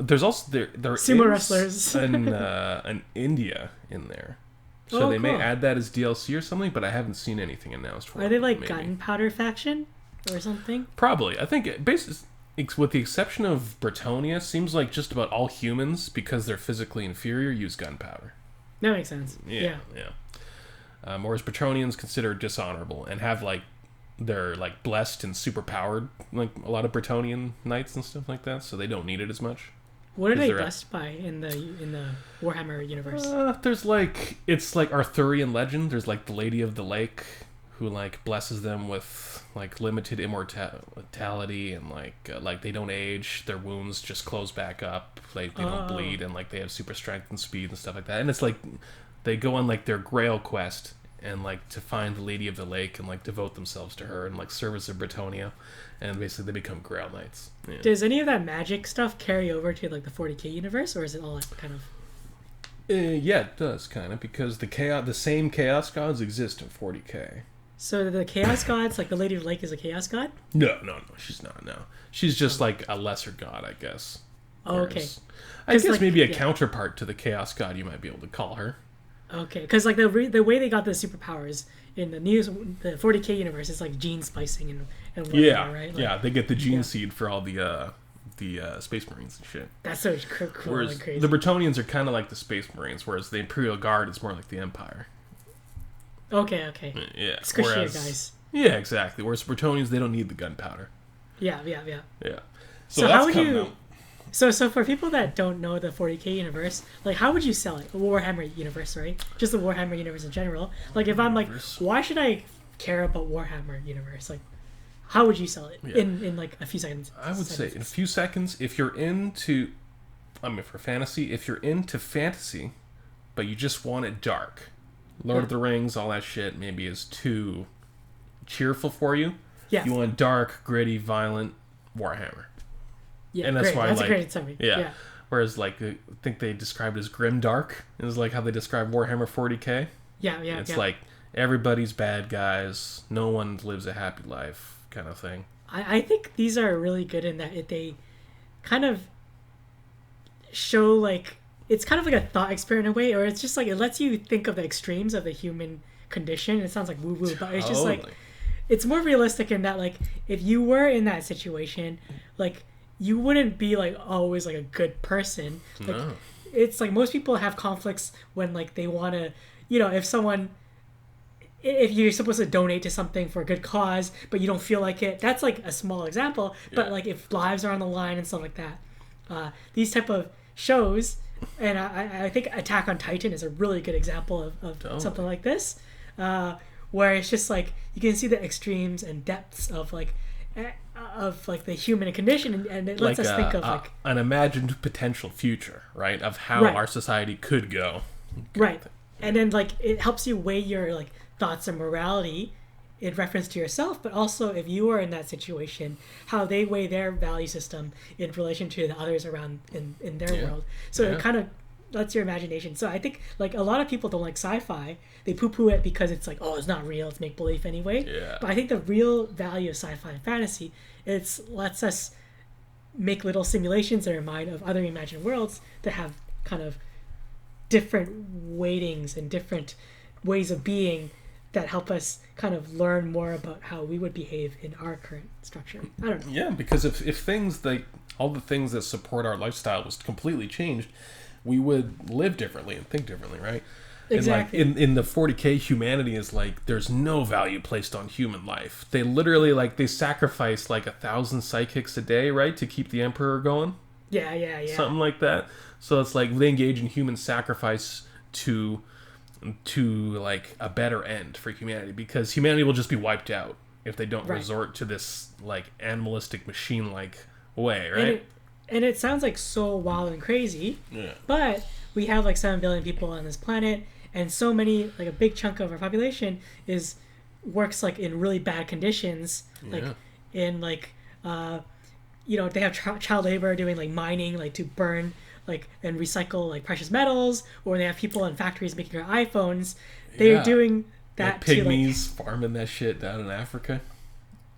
there's also there sumo wrestlers in India in there, so they may add that as DLC or something. But I haven't seen anything announced for it. Are they like Gunpowder faction or something? Probably. I think with the exception of Bretonia, seems like just about all humans, because they're physically inferior, use gunpowder. That makes sense. Yeah. Whereas Bretonians considered dishonorable and have like they're like blessed and super powered, like a lot of Bretonian knights and stuff like that, so they don't need it as much. What are they blessed by in the Warhammer universe? There's like it's like Arthurian legend. There's like the Lady of the Lake who like blesses them with like limited immortality and like they don't age, their wounds just close back up, they don't bleed, and like they have super strength and speed and stuff like that. And it's like they go on like their Grail quest and like to find the Lady of the Lake and like devote themselves to her and like service of Bretonia, and basically they become Grail Knights. Yeah. Does any of that magic stuff carry over to like the 40k universe, or is it all like kind of? Yeah, it does kind of, because the same chaos gods exist in 40k. So the chaos gods, like the Lady of the Lake, is a chaos god? No, she's not. No, she's just like a lesser god, I guess. Oh, okay. I guess like, maybe a counterpart to the Chaos God, you might be able to call her. Okay, because like the way they got the superpowers in the 40K universe is like gene splicing and whatnot, right? Like, yeah, they get the gene seed for all the Space Marines and shit. That's so cool whereas and crazy. the Bretonnians are kind of like the Space Marines, whereas the Imperial Guard is more like the Empire. Okay. Yeah. Squishier guys. Yeah, exactly. Whereas Bretonians, they don't need the gunpowder. Yeah. So how would you? Out. So for people that don't know the 40K universe, like how would you sell it? The Warhammer universe, right? Just the Warhammer universe in general. Like if I'm like, why should I care about Warhammer universe? Like, how would you sell it in like a few seconds? I would say in a few seconds, if you're into, for fantasy, if you're into fantasy, but you just want it dark, Lord of the Rings, all that shit maybe is too cheerful for you. Yeah. You want dark, gritty, violent Warhammer. Yeah, and that's why that's a great summary. Yeah. Whereas like I think they described it as grim dark. It was like how they describe Warhammer 40K. Yeah. It's like everybody's bad guys, no one lives a happy life kind of thing. I think these are really good in that they kind of show like it's kind of like a thought experiment in a way, or it's just like it lets you think of the extremes of the human condition. It sounds like woo woo, but it's just like it's more realistic in that like if you were in that situation, like you wouldn't be like always like a good person. Like no. It's like most people have conflicts when like they want to, if you're supposed to donate to something for a good cause, but you don't feel like it, that's like a small example. But like if lives are on the line and stuff like that, these type of shows, and I think Attack on Titan is a really good example of something like this, where it's just like you can see the extremes and depths of like the human condition, and it lets us think of like an imagined potential future, right, of how our society could go. Right. And then like it helps you weigh your like thoughts and morality in reference to yourself, but also if you are in that situation, how they weigh their value system in relation to the others around in their world. So it kind of lets your imagination. So I think like a lot of people don't like sci-fi. They poo-poo it because it's like, oh, it's not real, it's make-believe anyway. Yeah. But I think the real value of sci-fi and fantasy, it lets us make little simulations in our mind of other imagined worlds that have kind of different weightings and different ways of being that help us kind of learn more about how we would behave in our current structure. I don't know. Yeah, because if things like all the things that support our lifestyle was completely changed, we would live differently and think differently, right? Exactly. And like in the 40K, humanity is like there's no value placed on human life. They literally like they sacrifice like 1,000 psychics a day, right, to keep the emperor going. Yeah. Something like that. So it's like they engage in human sacrifice to like a better end for humanity, because humanity will just be wiped out if they don't resort to this like animalistic machine like way, right? And it sounds like so wild and crazy. Yeah. But we have like 7 billion people on this planet, and so many, like a big chunk of our population works like in really bad conditions, like in like they have child labor doing like mining, like to burn like and recycle like precious metals, or they have people in factories making our iPhones. They're doing that like pygmies farming that shit down in Africa.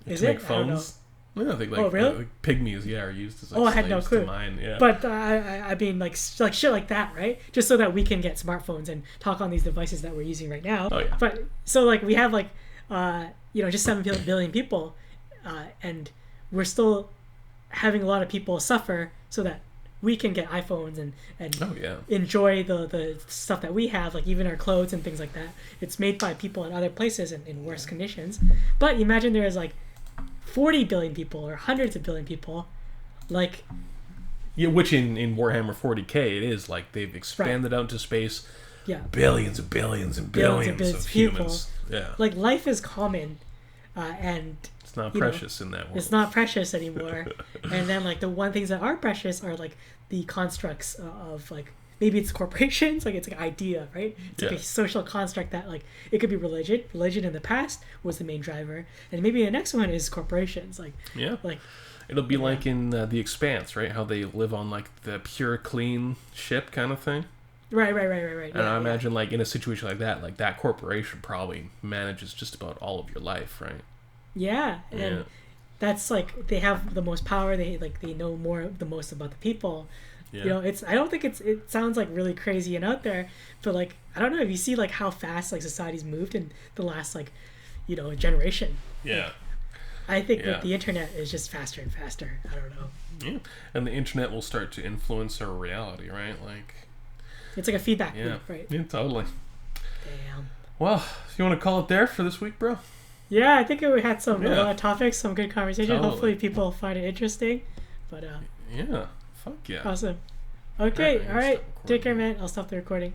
Is to it? make phones. I don't think like, really? Like pygmies, are used as like I had no clue. To mine, But I mean like shit like that, right? Just so that we can get smartphones and talk on these devices that we're using right now. Oh yeah. But so like we have like just 7 billion people, and we're still having a lot of people suffer so that we can get iPhones and enjoy the stuff that we have, like even our clothes and things like that. It's made by people in other places in worse conditions. But imagine there is like 40 billion people or hundreds of billion people, like which in Warhammer 40K it is like they've expanded out into space. Yeah, billions and billions and billions of humans. Yeah, like life is common, and it's not precious in that world. It's not precious anymore. And then like the one things that are precious are like the constructs of like maybe it's corporations, like it's like idea, right? It's like a social construct that like it could be religion. Religion in the past was the main driver, and maybe the next one is corporations. Like it'll be like in The Expanse, right? How they live on like the pure, clean ship kind of thing. Right. And I imagine like in a situation like that corporation probably manages just about all of your life, right? Yeah, and that's like they have the most power. They know the most about the people. Yeah. You know, I don't think it sounds like really crazy and out there, but like I don't know if you see like how fast like society's moved in the last like, generation. Yeah. I think that the internet is just faster and faster. I don't know. Yeah. And the internet will start to influence our reality, right? Like it's like a feedback loop, right? Yeah, totally. Damn. Well, you want to call it there for this week, bro? Yeah, I think we had a lot of topics, some good conversation. Totally. Hopefully people find it interesting. But yeah. Fuck yeah. Awesome. Okay, all right. Take care, man. I'll stop the recording.